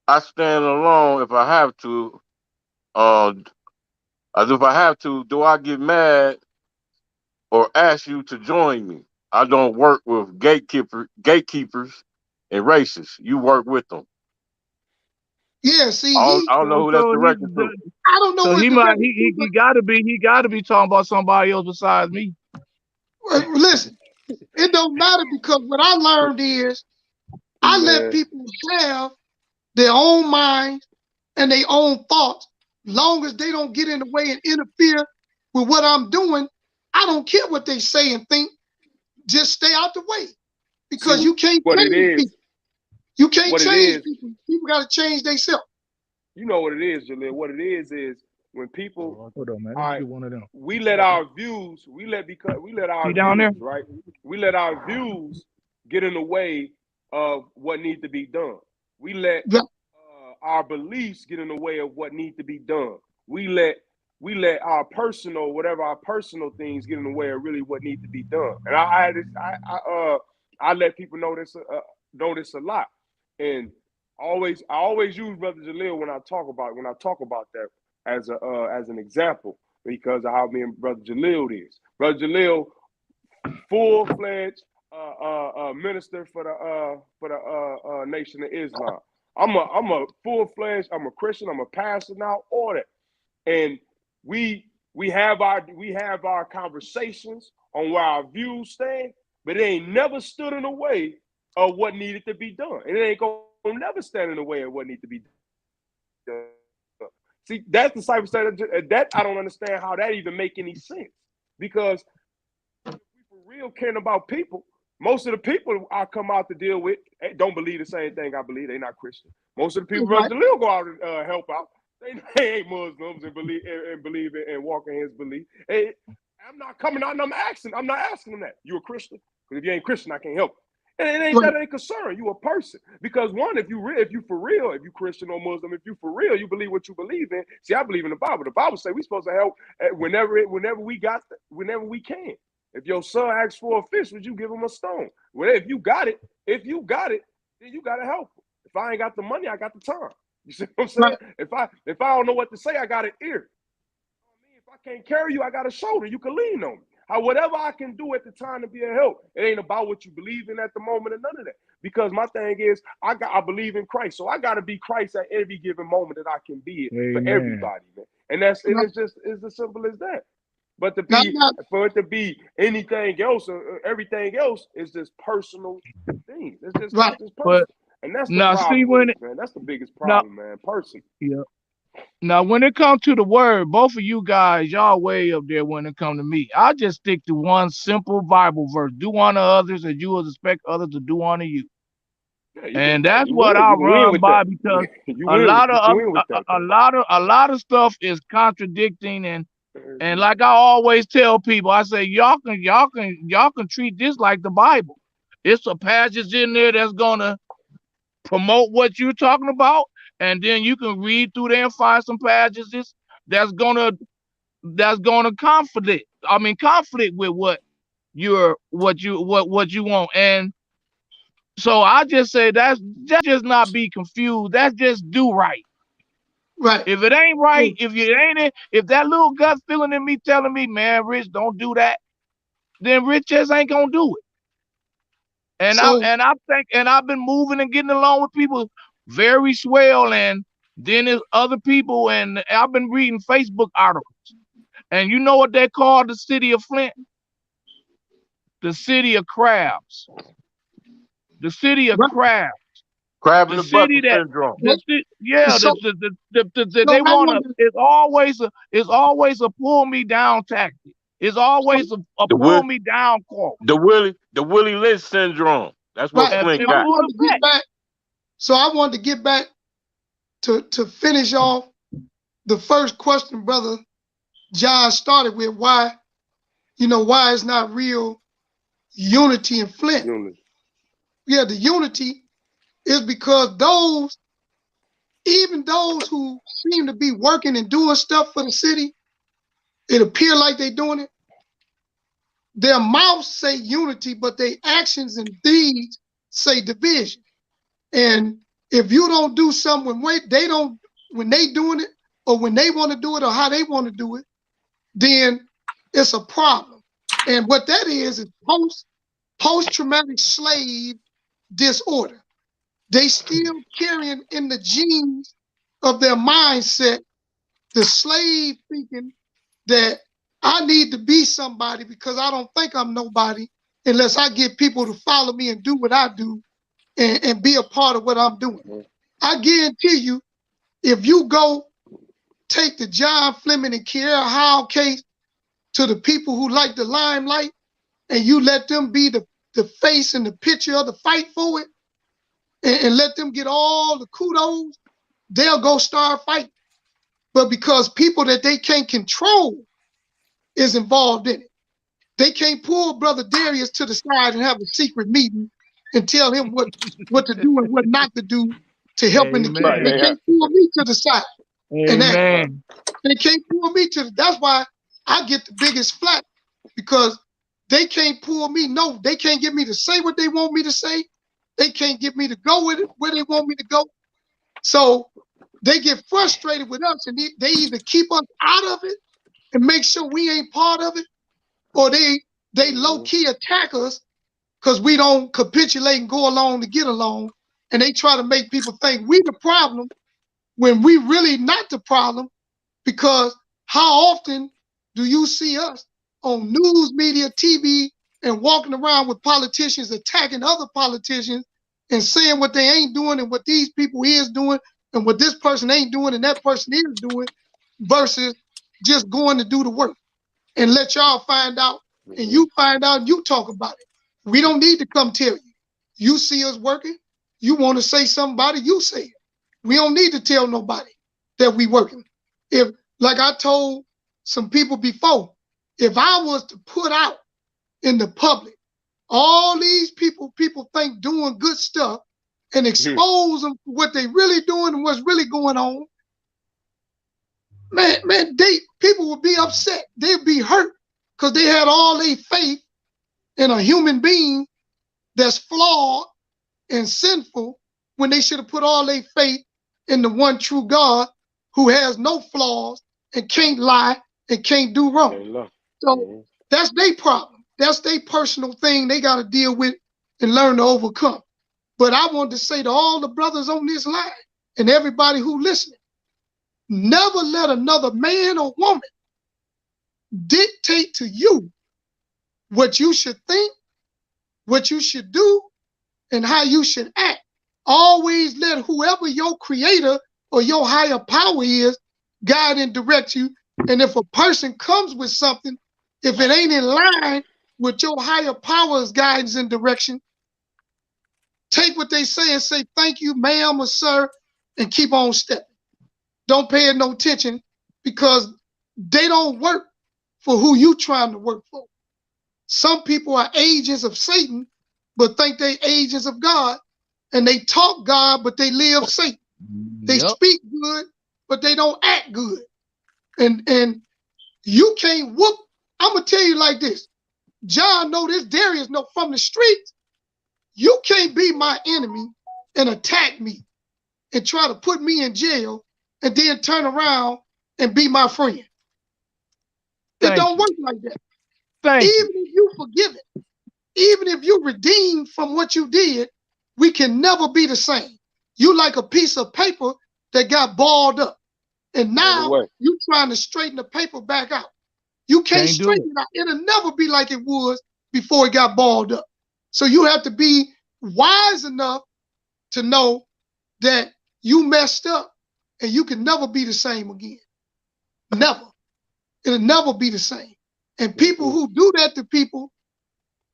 I stand alone if I have to. As if I have to, do I get mad or ask you to join me? I don't work with gatekeepers and racists. You work with them. Yeah, see, I don't know who that's directed to. I don't know. So what he gotta be talking about somebody else besides me. Listen, it don't matter because what I learned is I let people have their own minds and their own thoughts. Long as they don't get in the way and interfere with what I'm doing, I don't care what they say and think. Just stay out the way because you can't change people. You can't change people. People got to change themselves. You know what it is, Jalil. What it is when people, we let our views, we let our views, right? We let our views get in the way of what needs to be done. We let our beliefs get in the way of what needs to be done. We let our personal, whatever our personal things get in the way of really what needs to be done. And I let people know this a lot. And I always use Brother Jalil when I talk about that as an example because of how me and Brother Jalil is. Brother Jalil, full-fledged minister for the Nation of Islam. I'm a full-fledged. I'm a Christian. I'm a pastor now. All that, and we have our conversations on where our views stand, but it ain't never stood in the way of what needed to be done, and it ain't gonna never stand in the way of what needs to be done. See, that's the type of stuff that I don't understand how that even make any sense. Because if we for real caring about people, most of the people I come out to deal with don't believe the same thing I believe. They're not Christian. Most of the people Brother Jalil go out and help out. They ain't Muslims and believe and walk in his belief. Hey, I'm not coming out and I'm not asking them that. You a Christian? Because if you ain't Christian, I can't help you. And it ain't that ain't concern. You a person. Because one, if you for real, if you Christian or Muslim, if you for real, you believe what you believe in. See, I believe in the Bible. The Bible says we supposed to help whenever we can. If your son asks for a fish, would you give him a stone? Well, if you got it, then you gotta help him. If I ain't got the money, I got the time. You see what I'm saying? Right. If I don't know what to say, I got an ear. You know what I mean? If I can't carry you, I got a shoulder. You can lean on me. Whatever I can do at the time to be a help. It ain't about what you believe in at the moment or none of that. Because my thing is, I believe in Christ, so I got to be Christ at every given moment that I can be it for everybody, man. And it's as simple as that. But for it to be anything else, everything else is just personal things. It's just personal. And that's the problem, man. That's the biggest problem, man. Person. Yeah. Now, when it comes to the word, both of you guys, y'all way up there when it comes to me. I just stick to one simple Bible verse. Do unto others as you would expect others to do unto you. Yeah, and that's what I run by because a lot of stuff is contradicting and like I always tell people, I say y'all can treat this like the Bible. It's a passage in there that's gonna promote what you're talking about, and then you can read through there and find some passages that's gonna conflict with what you want. And so I just say that's just not be confused. That's just do right. Right. If it ain't right, if that little gut feeling in me telling me, man, Rich, don't do that, then Rich just ain't gonna do it. And I've been moving and getting along with people very swell, and then there's other people, and I've been reading Facebook articles. And you know what they call the city of Flint? The city of crabs. The city of crabs. Crab in the bucket syndrome. It's always a pull me down tactic. It's always a pull me down quote. The Willie Lynch syndrome. That's what Flint got. So I wanted to get back to finish off the first question, Brother John started with, why it's not real unity in Flint. Yeah, the unity is because even those who seem to be working and doing stuff for the city, it appear like they're doing it. Their mouths say unity, but their actions and deeds say division. And if you don't do something when they doing it, or when they want to do it, or how they want to do it, then it's a problem. And what that is post-traumatic slave disorder. They still carrying in the genes of their mindset the slave thinking that I need to be somebody because I don't think I'm nobody unless I get people to follow me and do what I do and be a part of what I'm doing. I guarantee you, if you go take the John Fleming and Kiera Howe case to the people who like the limelight and you let them be the face and the picture of the fight for it and let them get all the kudos, they'll go start fighting. But because people that they can't control is involved in it, they can't pull Brother Darius to the side and have a secret meeting and tell him what to do and what not to do to help in the case. They can't pull me to the side. And they can't pull me to that's why I get the biggest flack, because they can't pull me. No, they can't get me to say what they want me to say. They can't get me to go with it where they want me to go. So they get frustrated with us, and they either keep us out of it and make sure we ain't part of it, or they low-key attack us because we don't capitulate and go along to get along, and they try to make people think we the problem when we really not the problem. Because how often do you see us on news media, TV, and walking around with politicians attacking other politicians and saying what they ain't doing and what these people is doing and what this person ain't doing and that person is doing, versus just going to do the work and let y'all find out, and you find out and you talk about it. We don't need to come tell you. You see us working, you want to say something about it, you say it. We don't need to tell nobody that we working. If, like I told some people before, if I was to put out in the public all these people think doing good stuff and expose them for what they really doing and what's really going on, man, people would be upset. They'd be hurt because they had all their faith in a human being that's flawed and sinful when they should have put all their faith in the one true God who has no flaws and can't lie and can't do wrong. So that's their problem. That's their personal thing they got to deal with and learn to overcome. But I want to say to all the brothers on this line and everybody who listening, never let another man or woman dictate to you what you should think, what you should do, and how you should act. Always let whoever your creator or your higher power is guide and direct you. And if a person comes with something, if it ain't in line with your higher power's guidance and direction, take what they say and say, thank you, ma'am or sir, and keep on stepping. Don't pay it no attention, because they don't work for who you trying to work for. Some people are agents of Satan, but think they agents of God, and they talk God, but they live Satan. They speak good, but they don't act good. And you can't whoop. I'm gonna tell you like this. John know this, Darius know from the streets. You can't be my enemy and attack me and try to put me in jail and then turn around and be my friend. It don't work like that. Even if you forgive it, even if you redeem from what you did, we can never be the same. You like a piece of paper that got balled up, and now you trying to straighten the paper back out. You can't straighten it out. It'll never be like it was before it got balled up. So you have to be wise enough to know that you messed up and you can never be the same again. Never. It'll never be the same. And people who do that to people,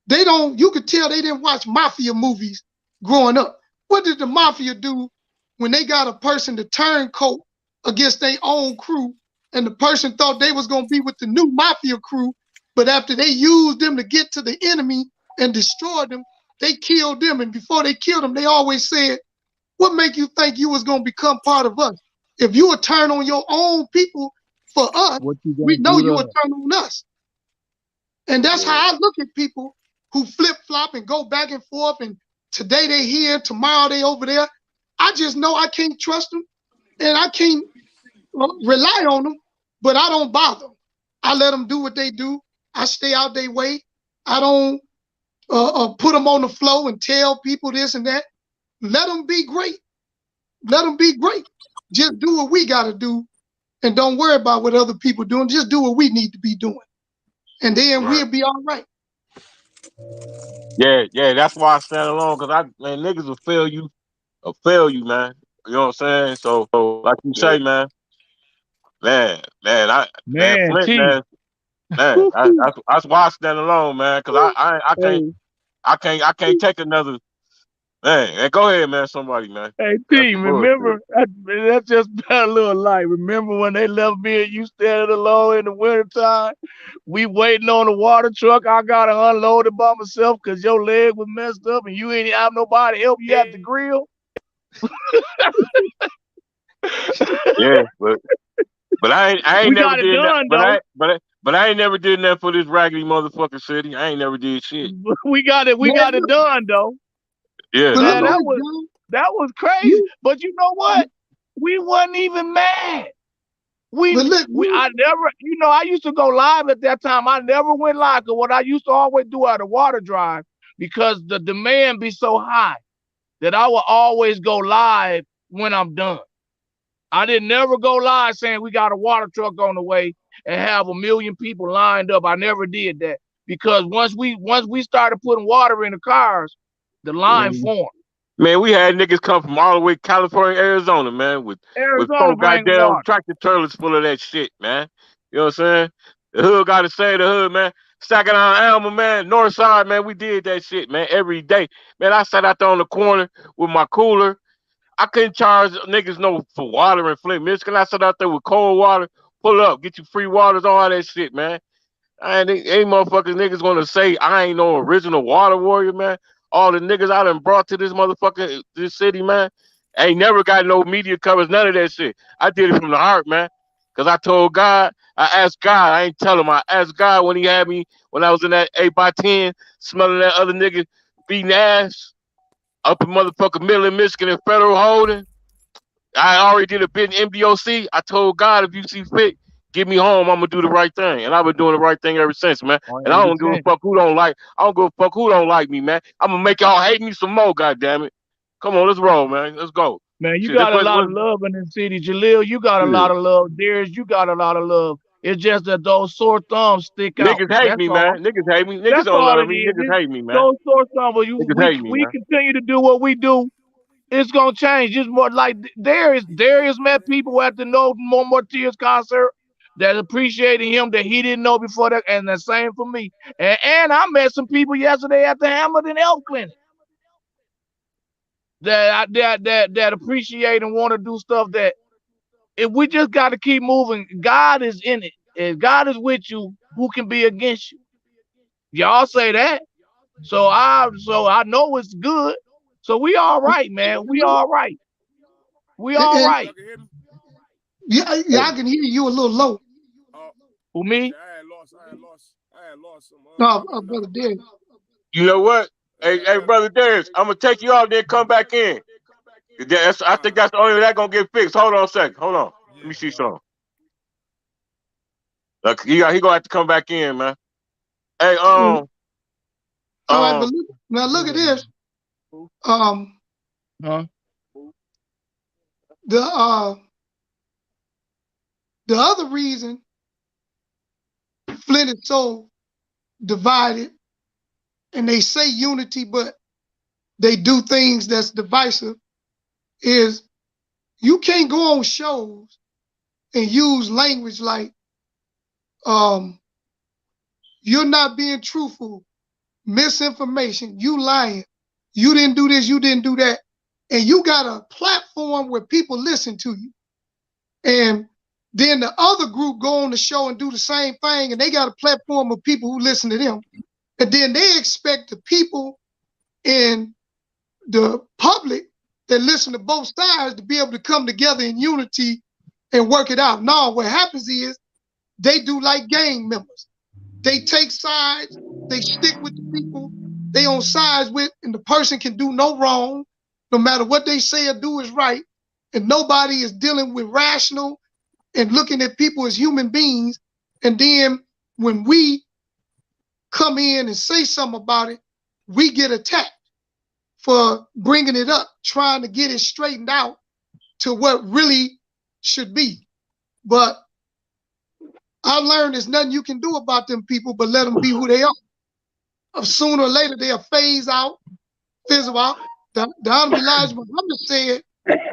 you could tell they didn't watch mafia movies growing up. What did the mafia do when they got a person to turncoat against their own crew, and the person thought they was going to be with the new mafia crew, but after they used them to get to the enemy and destroyed them, they killed them. And before they killed them, they always said, What make you think you was gonna become part of us? If you would turn on your own people for us, we know you would turn on us. And that's how I look at people who flip-flop and go back and forth, and today they here, tomorrow they over there. I just know I can't trust them, and I can't rely on them, but I don't bother them. I let them do what they do. I stay out their way. I don't put them on the floor and tell people this and that. Let them be great. Let them be great. Just do what we got to do, and don't worry about what other people doing. Just do what we need to be doing, and then we'll be all right. Yeah, that's why I stand alone, because niggas will fail you, man. You know what I'm saying? So like you say, man, Flint, T. man, that's why I stand alone, man, because I can't take another. Man, go ahead, man. Somebody, man. Hey, T, remember, that's just a little light. Remember when they left me and you standing alone in the wintertime? We waiting on the water truck. I got to unload it by myself because your leg was messed up and you ain't have nobody help you at the grill. Yeah, but I ain't never did done, that. But I ain't never did that for this raggedy motherfucking city. I ain't never did shit. We got it done though. Yeah, man, that was crazy. But you know what? We wasn't even mad. I never, I used to go live at that time. I never went live because what I used to always do at a water drive, because the demand be so high that I would always go live when I'm done. I didn't never go live saying we got a water truck on the way and have 1 million people lined up. I never did that, because once we started putting water in the cars, the line formed. Man, we had niggas come from all the way California, Arizona, man, with 4 goddamn tractor trailers full of that shit, man. You know what I'm saying? The hood got to say the hood, man. Stacking on Alma, man. North side, man, we did that shit, man, every day. Man, I sat out there on the corner with my cooler. I couldn't charge niggas no for water in Flint, Michigan. I sat out there with cold water, pull up, get you free waters, all that shit, man. Ain't motherfuckers niggas gonna say I ain't no original water warrior, man. All the niggas I done brought to this city, man, ain't never got no media covers, none of that shit. I did it from the heart, man. Cause I told God, I asked God, I ain't tell him, I asked God when he had me, when I was in that 8x10, smelling that other nigga beating ass up in motherfucking Midland, Michigan and Federal Holding. I already did a bit in MDOC. I told God, if you see fit, get me home, I'm gonna do the right thing. And I've been doing the right thing ever since, man. And I don't give a fuck who don't like me, man. I'm gonna make y'all hate me some more, goddammit. Come on, let's roll, man. Let's go. Man, you got a lot of love in the city. Jalil, you got a lot of love. Darius, you got a lot of love. It's just that those sore thumbs stick out. Niggas hate me, man. Niggas hate me. Niggas don't love me. Niggas hate me, man. Those sore thumbs, we continue to do what we do. It's gonna change. It's more like Darius met people at the No More Tears concert that appreciated him that he didn't know before that, and the same for me. And I met some people yesterday at the Hamilton Health Clinic that appreciate and want to do stuff. That if we just got to keep moving, God is in it. If God is with you, who can be against you? Y'all say that, so I know it's good. So we all right, man. We all right. We all right. Yeah, I can hear you a little low. For me? I had lost some. No, brother Darius. You know what? Hey, brother Darius, I'm gonna take you out there, come back in. I think that's the only way that's gonna get fixed. Hold on a second. Hold on. Let me see something. Look, he gonna have to come back in, man. Hey, all right, but look at this. The other reason Flint is so divided, and they say unity, but they do things that's divisive, is you can't go on shows and use language like you're not being truthful, misinformation, you lying, you didn't do this, you didn't do that, and you got a platform where people listen to you. And then the other group go on the show and do the same thing, and they got a platform of people who listen to them. And then they expect the people in the public that listen to both sides to be able to come together in unity and work it out. No, what happens is they do like gang members. They take sides, they stick with the people they on sides with, and the person can do no wrong, no matter what they say or do is right, and nobody is dealing with rational and looking at people as human beings. And then when we come in and say something about it, we get attacked for bringing it up, trying to get it straightened out to what really should be. But I learned there's nothing you can do about them people but let them be who they are. Sooner or later, they'll fizzle out. The Honorable Elijah Muhammad said,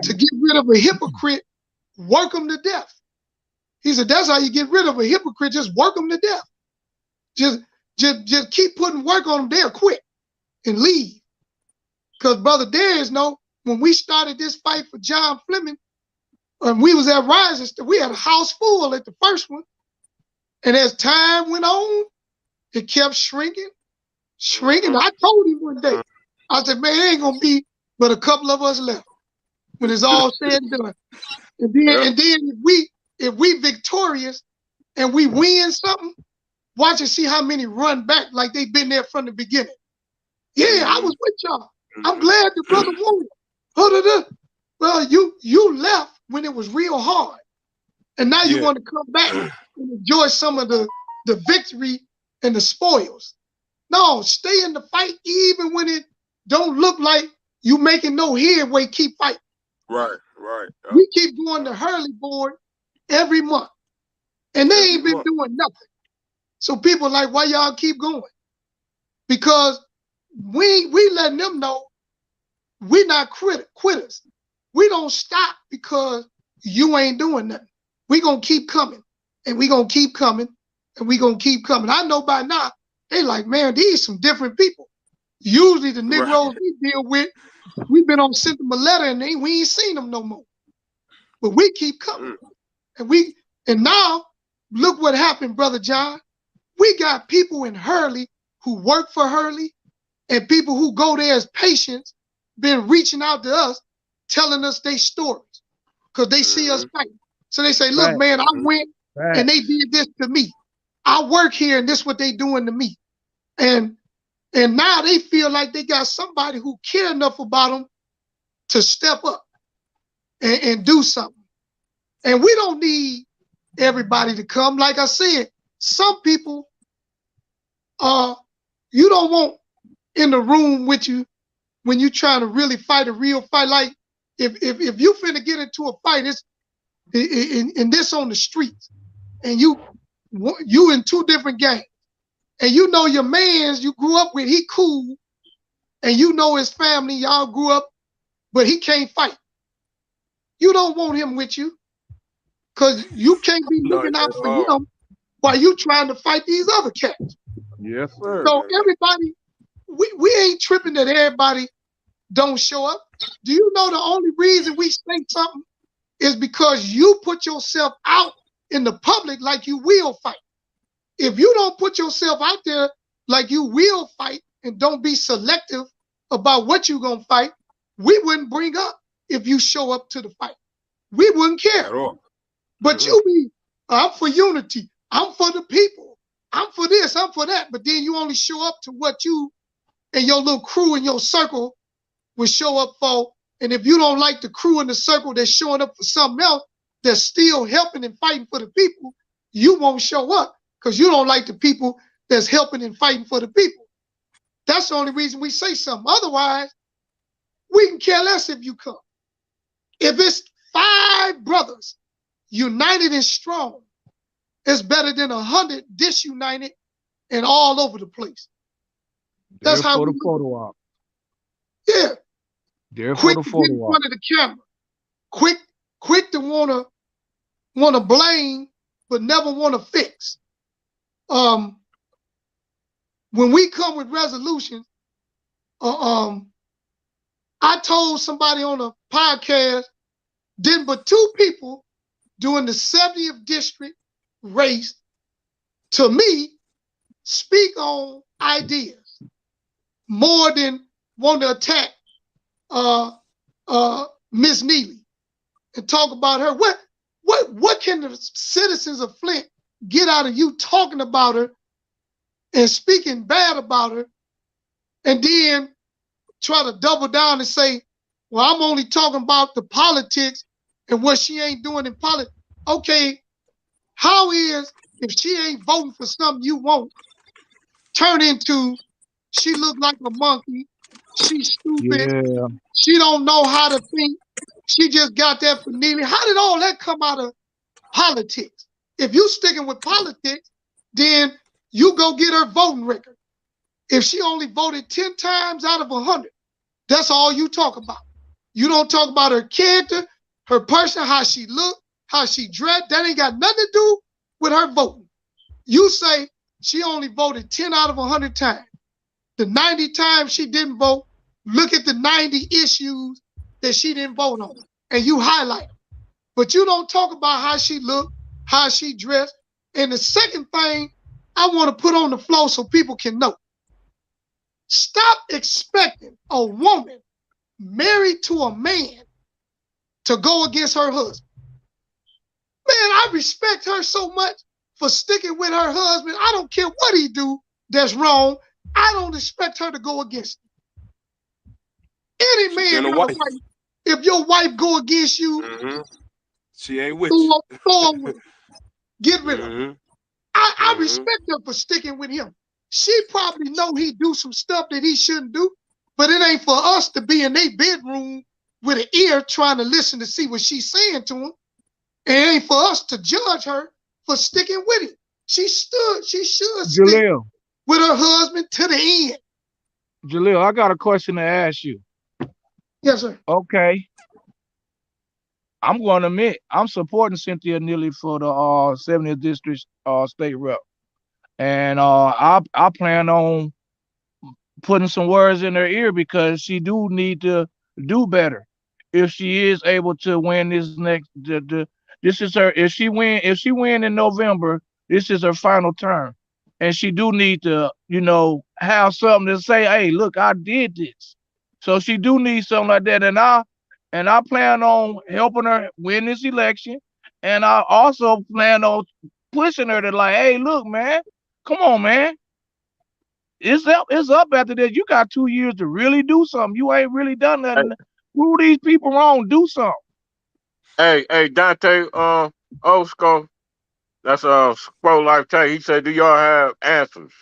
to get rid of a hypocrite, work them to death. He said, that's how you get rid of a hypocrite, just work them to death. Just keep putting work on them, they'll quit and leave. Because Brother Darius know, when we started this fight for John Fleming, and we was at Rising, we had a house full at the first one. And as time went on, it kept shrinking. I told him one day, I said, man, it ain't gonna be but a couple of us left when it's all said and done. And then if we victorious and we win something, watch and see how many run back like they've been there from the beginning. Yeah, I was with y'all. I'm glad the brother won. Well, you left when it was real hard. And now you want to come back and enjoy some of the victory and the spoils. No, stay in the fight even when it don't look like you making no headway, keep fighting. Right. We keep going to Hurley board every month. And they ain't been doing nothing. So people are like, why y'all keep going? Because we letting them know we're not quitters. We don't stop because you ain't doing nothing. We gonna keep coming, and we gonna keep coming, and we gonna keep coming. I know by now, they like, man, these some different people. Usually the Negroes we deal with, we've been on sent them a letter and we ain't seen them no more. But we keep coming. And now, look what happened, Brother John. We got people in Hurley who work for Hurley and people who go there as patients been reaching out to us, telling us their stories because they see us fighting. So they say, look, man, I went and they did this to me. I work here and this is what they doing to me. And now they feel like they got somebody who care enough about them to step up and do something. And we don't need everybody to come. Like I said, some people you don't want in the room with you when you're trying to really fight a real fight. Like if you finna get into a fight, it's in this on the streets, and you in two different gangs, and you know your mans you grew up with, he cool, and you know his family, y'all grew up, but he can't fight. You don't want him with you, because you can't be looking out for him while you trying to fight these other cats. Yes, sir. So everybody, we ain't tripping that everybody don't show up. Do you know the only reason we say something is because you put yourself out in the public like you will fight. If you don't put yourself out there like you will fight and don't be selective about what you're going to fight, we wouldn't bring up if you show up to the fight. We wouldn't care. At all. But you be, I'm for unity. I'm for the people. I'm for this. I'm for that. But then you only show up to what you and your little crew in your circle will show up for. And if you don't like the crew in the circle that's showing up for something else that's still helping and fighting for the people, you won't show up because you don't like the people that's helping and fighting for the people. That's the only reason we say something. Otherwise, we can care less if you come. If it's 5 brothers united and strong, it's better than 100 disunited and all over the place. That's how we photo op. Yeah. Quick to get in front of the camera. Quick to wanna blame, but never wanna fix. When we come with resolutions, I told somebody on a podcast, then but 2 people during the 70th district race, to me, speak on ideas more than want to attack Miss Neely and talk about her. What can the citizens of Flint get out of you talking about her and speaking bad about her, and then try to double down and say, well, I'm only talking about the politics and what she ain't doing in politics. Okay, how is, if she ain't voting for something you want, turn into she look like a monkey, she's stupid, Yeah. she don't know how to think, she just got that for Neely. How did all that come out of politics? If you sticking with politics, then you go get her voting record. If she only voted 10 times out of 100, that's all you talk about. You don't talk about her character, her person, how she look, how she dressed. That ain't got nothing to do with her voting. You say she only voted 10 out of 100 times. The 90 times she didn't vote, look at the 90 issues that she didn't vote on, and you highlight them. But you don't talk about how she looked, how she dressed. And the second thing I want to put on the floor so people can know, stop expecting a woman married to a man to go against her husband. Man, I respect her so much for sticking with her husband. I don't care what he do that's wrong. I don't expect her to go against him. Any man got a wife. If your wife go against you, she ain't with you. Throw her with her. Get rid of her. I respect her for sticking with him. She probably know he do some stuff that he shouldn't do, but it ain't for us to be in their bedroom with an ear trying to listen to see what she's saying to him. And it ain't for us to judge her for sticking with him. She should stick with her husband to the end. Jalil, I got a question to ask you. Yes, sir. Okay. I'm going to admit, I'm supporting Cynthia Neely for the 70th District State Rep. And I plan on putting some words in her ear because she do need to do better. If she is able to win this next, this is her. If she win in November, this is her final term, and she do need to, have something to say. Hey, look, I did this. So she do need something like that, and I plan on helping her win this election, and I also plan on pushing her to like, hey, look, man, come on, man. It's up after this. You got 2 years to really do something. You ain't really done nothing. Prove these people wrong. Do something. Hey, Dante, old school. That's Scroll Life Tay. He said, "Do y'all have answers?"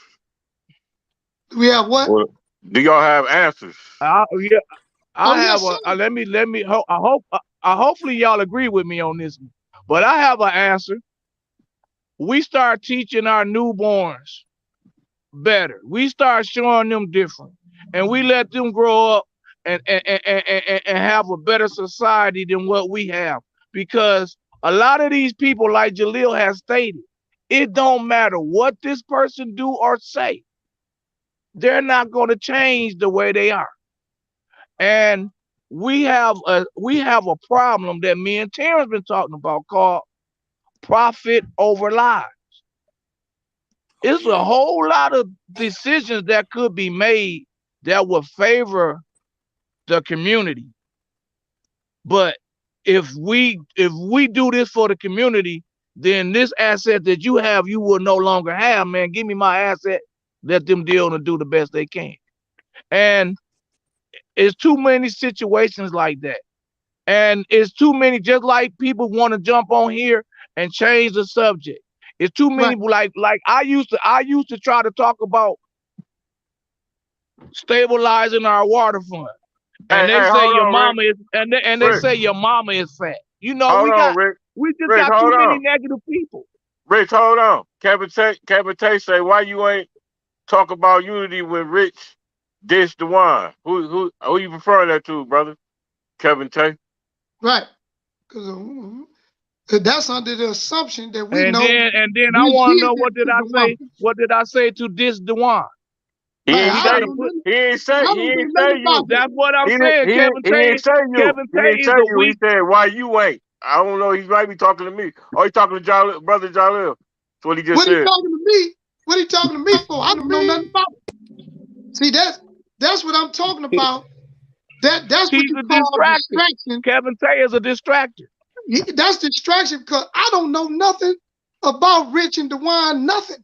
Do we have what? Well, do y'all have answers? Yeah, I have yes, a. Let me. Hopefully y'all agree with me on this, but I have an answer. We start teaching our newborns better. We start showing them different, and we let them grow up and have a better society than what we have. Because a lot of these people, like Jalil has stated, it don't matter what this person do or say, they're not going to change the way they are. And we have a problem that me and Terrence been talking about called profit over lives. It's a whole lot of decisions that could be made that would favor the community. But if we do this for the community, then this asset that you have, you will no longer have, man. Give me my asset, let them deal and do the best they can. And it's too many situations like that. And it's too many, just like people want to jump on here and change the subject. It's too many, like I used to try to talk about stabilizing our water fund. And they say your mama is, and they say your mama is fat. We just got too many negative people. Rich, hold on. Kevin Tay say, why you ain't talk about unity when Rich dish the wine? Who you referring that to, brother? Kevin Tay? Right. Because that's under the assumption that we know. And then I want to know, what did I say? What did I say to dish the wine? He ain't say you. That's what I'm saying. Kevin Tay. He ain't say you. Kevin Tay is a weak. He said, why you ain't? I don't know. He might be talking to me. Or he talking to Jalil, brother Jalil. That's what he just said. What he talking to me? What he talking to me for? I don't know nothing about it. See, that's what I'm talking about. That's what He's you a call distractor. distraction. Kevin Tay is a distractor. That's distraction because I don't know nothing about Rich and DeWine, nothing.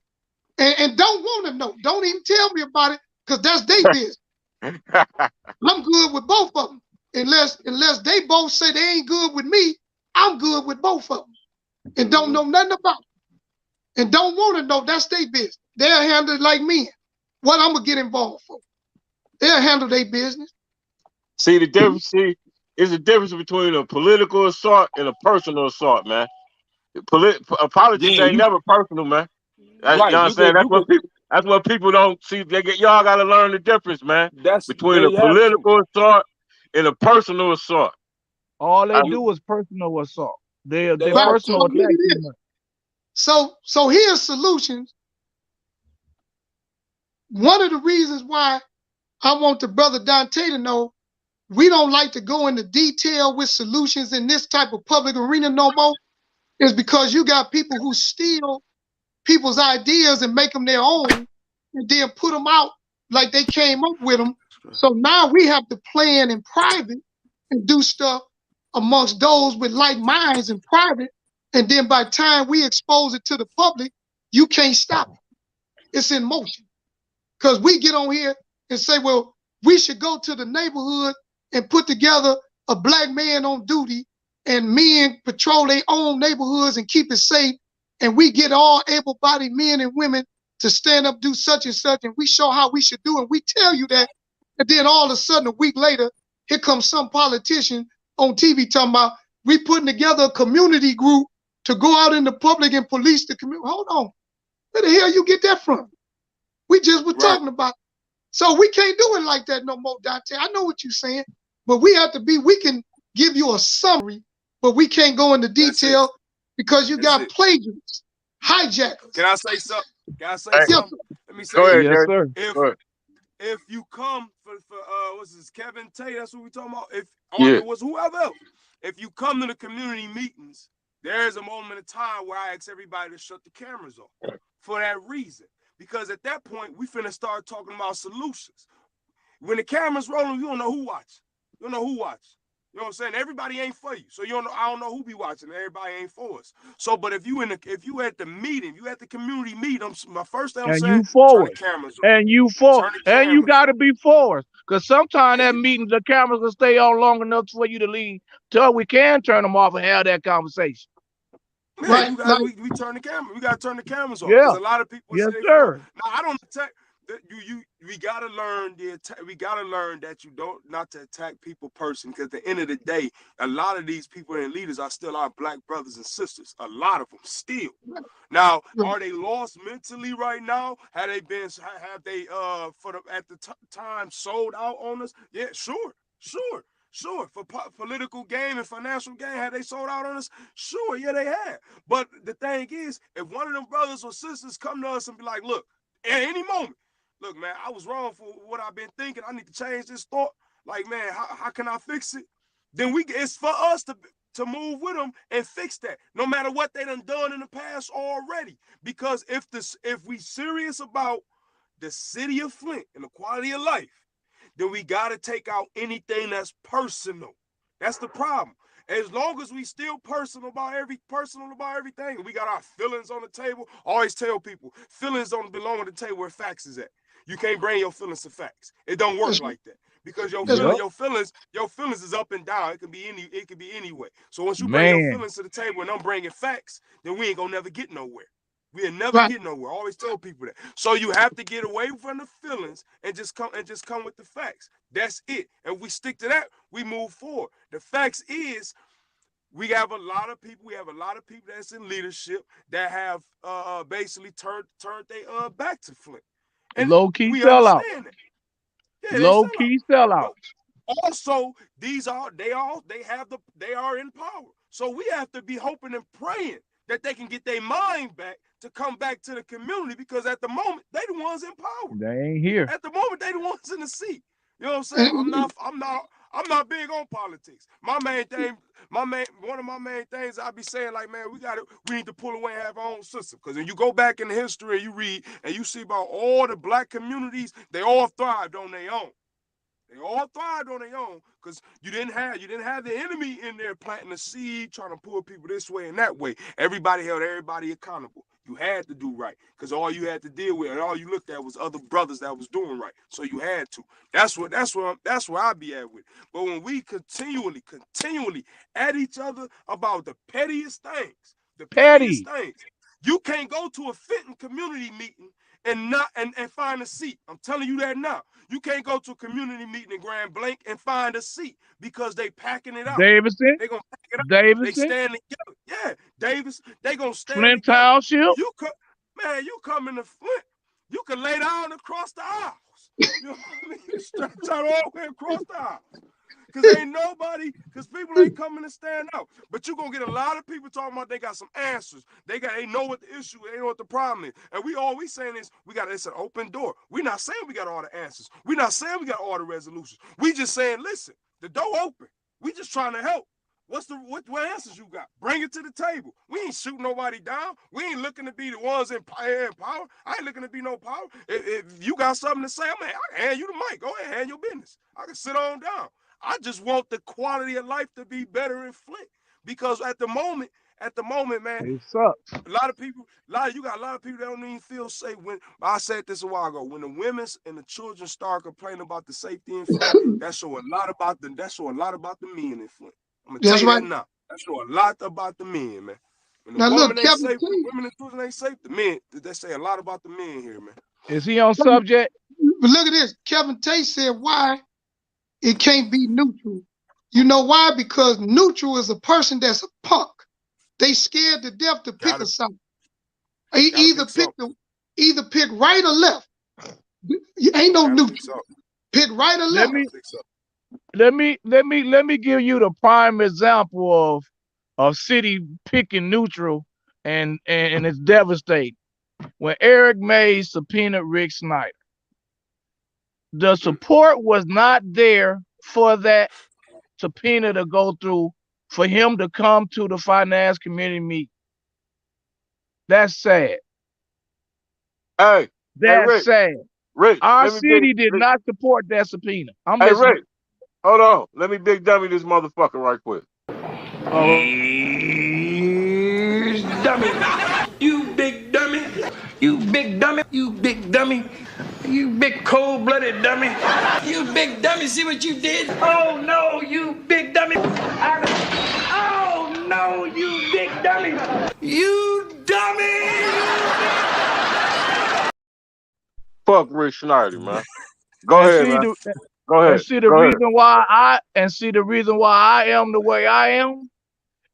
And don't want to know. Don't even tell me about it because that's their business. I'm good with both of them. Unless they both say they ain't good with me, I'm good with both of them. And don't know nothing about it. And don't want to know, that's their business. They'll handle it like men. What I'm going to get involved for? They'll handle their business. See the difference. See, is the difference between a political assault and a personal assault, man. Politics ain't never personal, man. You know what I'm saying? That's what people don't see. Y'all got to learn the difference, man, between a political assault and a personal assault. All they do is personal assault. They're personal attack. So here's solutions. One of the reasons why I want the brother Dante to know we don't like to go into detail with solutions in this type of public arena no more is because you got people who steal people's ideas and make them their own and then put them out like they came up with them. So now we have to plan in private and do stuff amongst those with like minds in private. And then by the time we expose it to the public, you can't stop it. It's in motion. Because we get on here and say, well, we should go to the neighborhood and put together a black man on duty and men patrol their own neighborhoods and keep it safe. And we get all able-bodied men and women to stand up, do such and such, and we show how we should do it. We tell you that. And then all of a sudden, a week later, here comes some politician on TV talking about we putting together a community group to go out in the public and police the community. Hold on. Where the hell you get that from? We just were talking about it. So we can't do it like that no more, Dante. I know what you're saying, but we can give you a summary, but we can't go into detail because you got plagiarists, hijackers. Can I say something? Let me say go ahead, yes, sir. If you come for what's this, Kevin Tate, that's what we talking about. If it was whoever else, if you come to the community meetings, there's a moment of time where I ask everybody to shut the cameras off for that reason. Because at that point, we finna start talking about solutions. When the camera's rolling, you don't know who watch. You don't know who watch. You know what I'm saying? Everybody ain't for you. So you don't know, I don't know who be watching. Everybody ain't for us. So, but if you at the meeting, you at the community meeting, my first thing I'm saying, you forward. turn the cameras on. And you gotta be forward. Because sometimes that meeting, the cameras will stay on long enough for you to leave till we can turn them off and have that conversation. Man, we turn the camera. We gotta turn the cameras off. Yeah. Because a lot of people yes, say sir. now I don't attack we gotta learn that you don't not to attack people person, because at the end of the day, a lot of these people and leaders are still our black brothers and sisters. A lot of them still. Now, are they lost mentally right now? Have they at the time sold out on us? Yeah, sure. For political gain and financial gain, had they sold out on us? Sure, yeah, they had. But the thing is, if one of them brothers or sisters come to us and be like, look, at any moment, look, man, I was wrong for what I've been thinking. I need to change this thought. Like, man, how can I fix it? Then it's for us to move with them and fix that, no matter what they done in the past already. Because if we serious about the city of Flint and the quality of life, then we got to take out anything that's personal. That's the problem. As long as we still personal about everything, and we got our feelings on the table, I always tell people, feelings don't belong on the table where facts is at. You can't bring your feelings to facts. It don't work like that. Because your feelings is up and down. It can be any way. So once you bring your feelings to the table and I'm bringing facts, then we ain't gonna never get nowhere. We'll never get nowhere. I always tell people that. So you have to get away from the feelings and just come with the facts. That's it. And we stick to that, we move forward. The facts is we have a lot of people that's in leadership that have basically turned their back to Flint. And low-key sellout. Yeah, low-key sellout. Also, they are in power. So we have to be hoping and praying that they can get their mind back to come back to the community, because at the moment they the ones in power. They ain't here. At the moment they the ones in the seat. You know what I'm saying? I'm not big on politics. One of my main things I be saying, like, man, we need to pull away and have our own system. Because when you go back in the history and you read and you see about all the black communities, they all thrived on their own. They all thrived on their own because you didn't have the enemy in there planting a seed, trying to pull people this way and that way. Everybody held everybody accountable. You had to do right because all you had to deal with and all you looked at was other brothers that was doing right. So you had to. That's where I be at with. But when we continually at each other about the pettiest things, you can't go to a Fenton community meeting and find a seat. I'm telling you that now. You can't go to a community meeting in Grand Blanc and find a seat because they packing it out. Davidson. They gonna pack it out. Davidson. They stand together. Yeah, Davis. They gonna stand Flint together. Township. You come into Flint. You can lay down across the aisles. You know what I mean? You stretch out all the way across the aisles. Because people ain't coming to stand out. But you're going to get a lot of people talking about they got some answers. They know what the issue is, they know what the problem is. And all we saying is it's an open door. We're not saying we got all the answers. We're not saying we got all the resolutions. We just saying, listen, the door open. We just trying to help. What answers you got? Bring it to the table. We ain't shooting nobody down. We ain't looking to be the ones in power. I ain't looking to be no power. If you got something to say, I can hand you the mic. Go ahead, hand your business. I can sit on down. I just want the quality of life to be better in Flint because at the moment, man, it sucks. you got a lot of people that don't even feel safe. When I said this a while ago, when the women and the children start complaining about the safety in Flint, that show a lot about the men in Flint. I'm gonna tell you that now. That show a lot about the men, man. When the women ain't safe, the women and children ain't safe, the men, they say a lot about the men here, man. Is he on subject? But look at this. Kevin Tate said why it can't be neutral. You know why? Because neutral is a person that's a punk. They scared to death to pick a side. Either pick right or left. You ain't no neutral. Pick right or left. Let me give you the prime example of city picking neutral and it's devastating. When Eric Mays subpoenaed Rick Snyder, the support was not there for that subpoena to go through, for him to come to the finance committee meeting. That's sad. Hey, that's sad. Rich, our city did not support that subpoena. Hey, Rich, hold on. Let me big dummy this motherfucker right quick. Dummy. You big dummy. You big dummy. You big dummy. You big cold-blooded dummy. You big dummy, see what you did? Oh, no, you big dummy. Oh, no, you big dummy. You dummy. Fuck Rick Snyder, man. Go ahead, man. Go ahead. See the reason why I am the way I am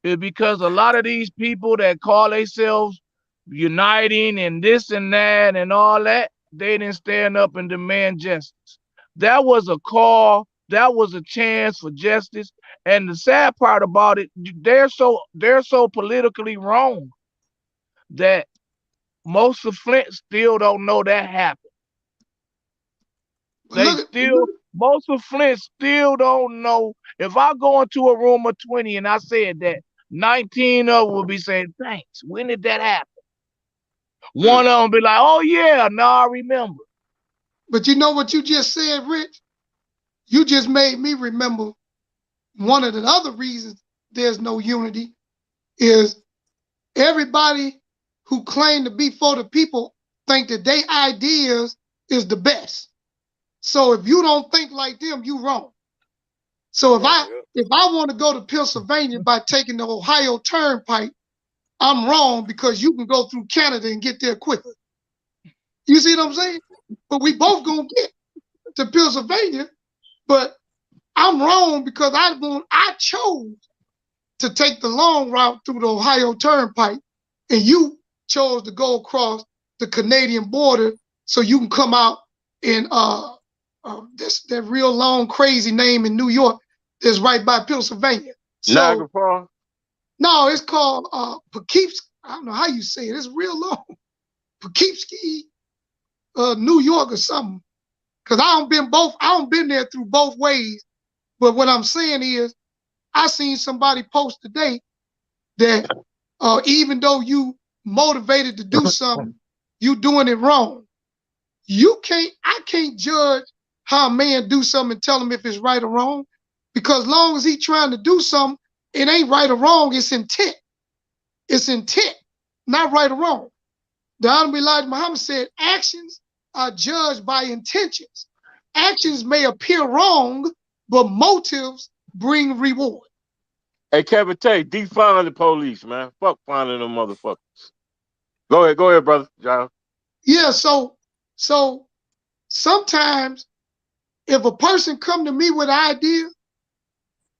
is because a lot of these people that call themselves uniting and this and that and all that, they didn't stand up and demand justice. That was a call. That was a chance for justice. And the sad part about it, they're so politically wrong that most of Flint still don't know that happened. Most of Flint still don't know. If I go into a room of 20 and I said that, 19 of them will be saying, thanks. When did that happen? One of them be like, oh yeah, now I remember. But you know what you just said, Rich? You just made me remember one of the other reasons there's no unity is everybody who claim to be for the people think that their ideas is the best. So if you don't think like them, you wrong. So if I want to go to Pennsylvania by taking the Ohio Turnpike, I'm wrong because you can go through Canada and get there quicker. You see what I'm saying? But we both gonna get to Pennsylvania, but I'm wrong because I chose to take the long route through the Ohio Turnpike, and you chose to go across the Canadian border so you can come out in that real long crazy name in New York that's right by Pennsylvania. Niagara Falls? No, it's called Poughkeepsie. I don't know how you say it. It's real long. Poughkeepsie, New York or something. Because I don't been there through both ways. But what I'm saying is, I seen somebody post today that even though you motivated to do something, you doing it wrong. I can't judge how a man do something and tell him if it's right or wrong. Because long as he trying to do something, it ain't right or wrong, it's intent. It's intent, not right or wrong. The Honorable Elijah Muhammad said, actions are judged by intentions. Actions may appear wrong, but motives bring reward. Hey, Kevin Tate, defund the police, man. Fuck finding them motherfuckers. Go ahead, brother. John. Yeah, so sometimes if a person come to me with an idea,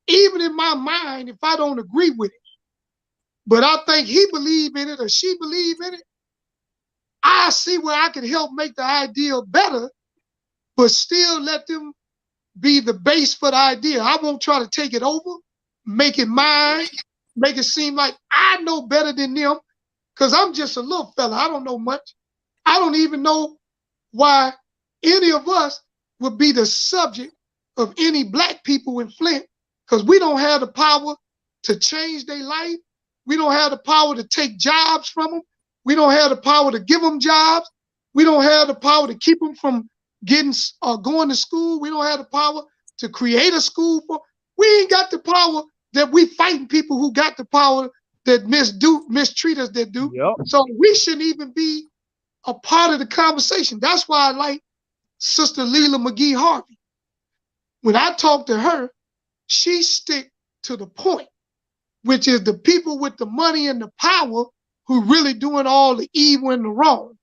even in my mind, if I don't agree with it, but I think he believe in it or she believe in it, I see where I can help make the idea better, but still let them be the base for the idea. I won't try to take it over, make it mine, make it seem like I know better than them, because I'm just a little fella. I don't know much. I don't even know why any of us would be the subject of any black people in Flint, because we don't have the power to change their life. We don't have the power to take jobs from them. We don't have the power to give them jobs. We don't have the power to keep them from getting going to school. We don't have the power to create a school for. We ain't got the power that we fighting people who got the power that mistreat us that do. Yep. So we shouldn't even be a part of the conversation. That's why I like Sister Leela McGee Harvey. When I talk to her, she stick to the point, which is the people with the money and the power who really doing all the evil and the wrong.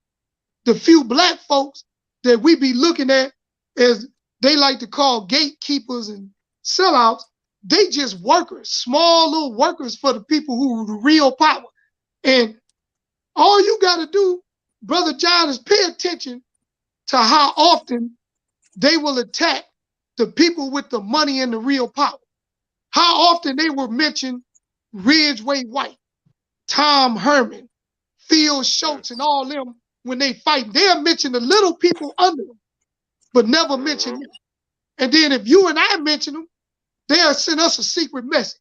The few black folks that we be looking at as they like to call gatekeepers and sellouts, they just workers, small little workers for the people who are the real power. And all you got to do, Brother John, is pay attention to how often they will attack the people with the money and the real power. How often they will mention Ridgeway White, Tom Herman, Phil Schultz, and all them when they fight. They'll mention the little people under them, but never mention them. And then if you and I mention them, they'll send us a secret message.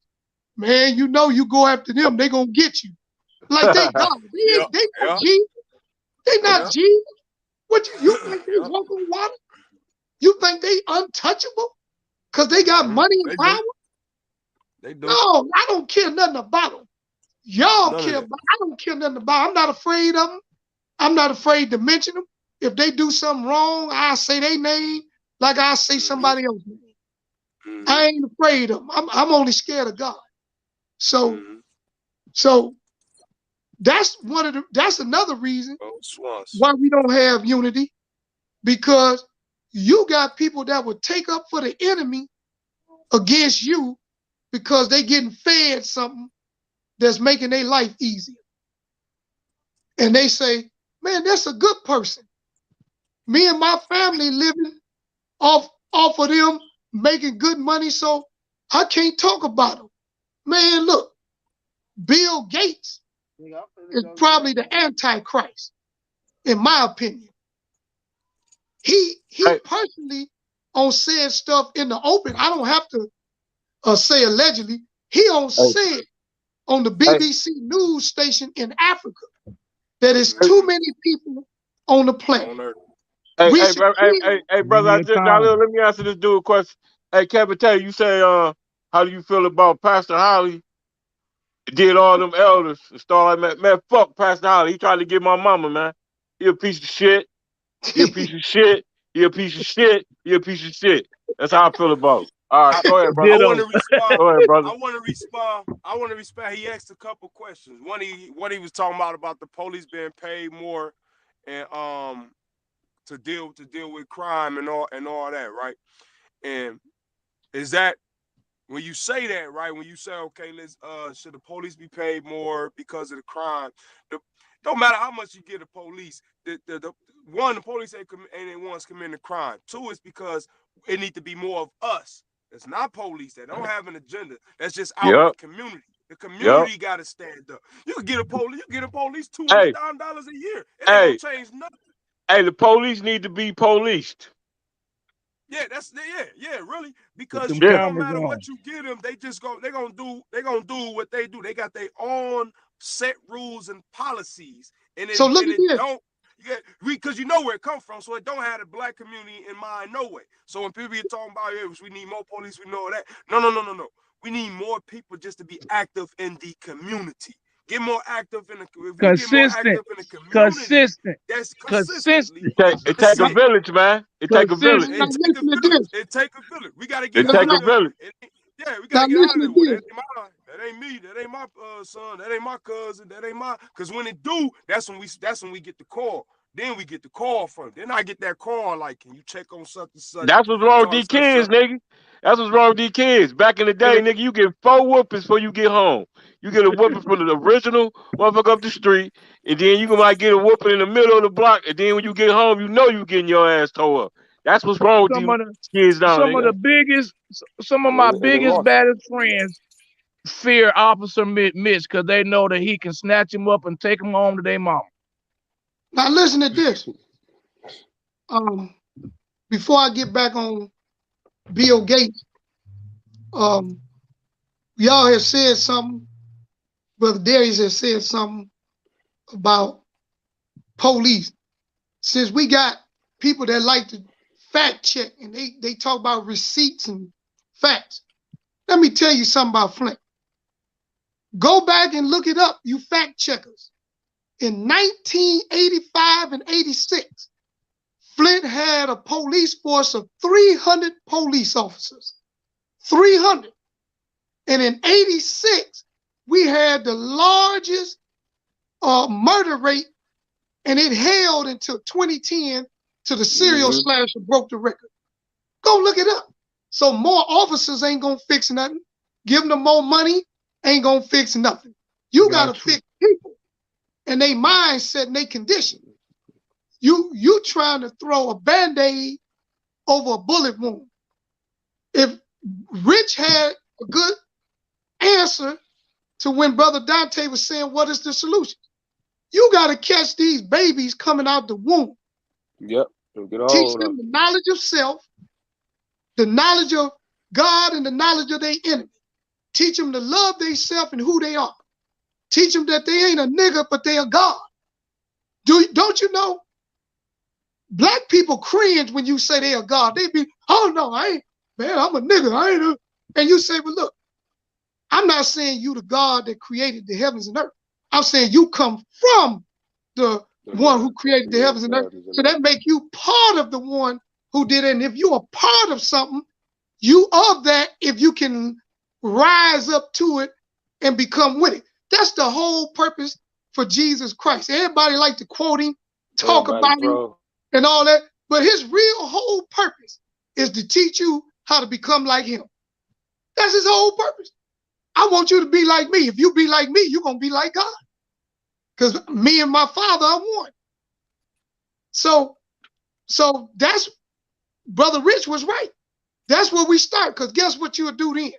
Man, you know you go after them, they gonna get you. Like they God. They not Jesus. They not Jesus. What you think they walk on water? You think they untouchable? Because they got money and power? They do. No, I don't care nothing about them. Y'all care about. I don't care nothing about them. I'm not afraid of them. I'm not afraid to mention them. If they do something wrong, I say their name like I say somebody else's name. I ain't afraid of them. I'm only scared of God. So that's that's another reason why we don't have unity, because you got people that would take up for the enemy against you because they getting fed something that's making their life easier. And they say, man, that's a good person. Me and my family living off of them making good money, so I can't talk about them. Man, look, Bill Gates is probably the Antichrist, in my opinion. He personally on said stuff in the open. I don't have to say allegedly. He on said on the BBC news station in Africa that is too many people on the planet. Hey, brother, let me answer this dude a question. Hey, Kevin Tate, you say, how do you feel about Pastor Holly? Did all them elders and start like, man, fuck Pastor Holly. He tried to get my mama, man. He a piece of shit. He a piece of shit. He a piece of shit. He a piece of shit. That's how I feel about it. All right, go ahead, brother. I want to respond. Go ahead, brother. I want to respond. He asked a couple questions. One, he was talking about the police being paid more and to deal with crime and all that, right? And is that when you say that, right? When you say, okay, let's should the police be paid more because of the crime? Don't matter how much you get the police. The police ain't the ones committing the crime. Two, is because it need to be more of us. It's not police that don't have an agenda. That's just out in the community. The community got to stand up. You can get a police. You get a police $200,000 a year. It ain't gonna change nothing. Hey, the police need to be policed. Yeah, really. Because no matter what you get them, they're gonna do what they do. They got their own set rules and policies. And so look at this. because you know where it comes from, so it don't have the black community in mind no way. So when people are talking about we need more police, we know that. No. We need more people just to be active in the community. Get more active in the if we get more active in the community. That's consistently. It take a village, man. It take a village. It take a village. It take a village. We gotta get it take a village. Yeah, we gotta get out of there. That ain't me. That ain't my son. That ain't my cousin. That ain't my. Because when it do, that's when we get the call. Then we get the call from. Then I get that call like, can you check on such and such? That's what's wrong with these kids, nigga. That's what's wrong with these kids. Back in the day, nigga, you get 4 whoopings before you get home. You get a whooping from the original motherfucker up the street, and then you might get a whooping in the middle of the block, and then when you get home, you know you getting your ass tore up. That's what's wrong with these kids now. Some of my biggest, baddest friends fear Officer Mitch because they know that he can snatch him up and take him home to their mom. Now listen to this. Before I get back on Bill Gates, y'all have said something. Brother Darius has said something about police. Since we got people that like to fact check and they talk about receipts and facts, let me tell you something about Flint. Go back and look it up, you fact checkers. In 1985 and 86, Flint had a police force of 300 police officers. 300. And in 86, we had the largest murder rate, and it held until 2010 till the serial slasher broke the record. Go look it up. So more officers ain't gonna fix nothing. Giving them more money ain't gonna fix nothing. You gotta fix people and they mindset and they condition. You trying to throw a Band-Aid over a bullet wound. If Rich had a good answer to when Brother Dante was saying, what is the solution? You got to catch these babies coming out the womb. Yep. Teach them the knowledge of self, the knowledge of God, and the knowledge of their enemy. Teach them to love themselves and who they are. Teach them that they ain't a nigga, but they a God. Don't you know? Black people cringe when you say they a God. They be, oh no, I ain't, man, I'm a nigga. I ain't a, and you say, well, look, I'm not saying you the God that created the heavens and earth. I'm saying you come from the one who created the heavens and earth. So that make you part of the one who did it. And if you're a part of something, you of that if you can rise up to it and become with it. That's the whole purpose for Jesus Christ. Everybody like to quote him, talk about him, and all that. But his real whole purpose is to teach you how to become like him. That's his whole purpose. I want you to be like me. If you be like me, you're going to be like God. Because me and my Father are one. So that's, Brother Rich was right. That's where we start. Because guess what you'll do then?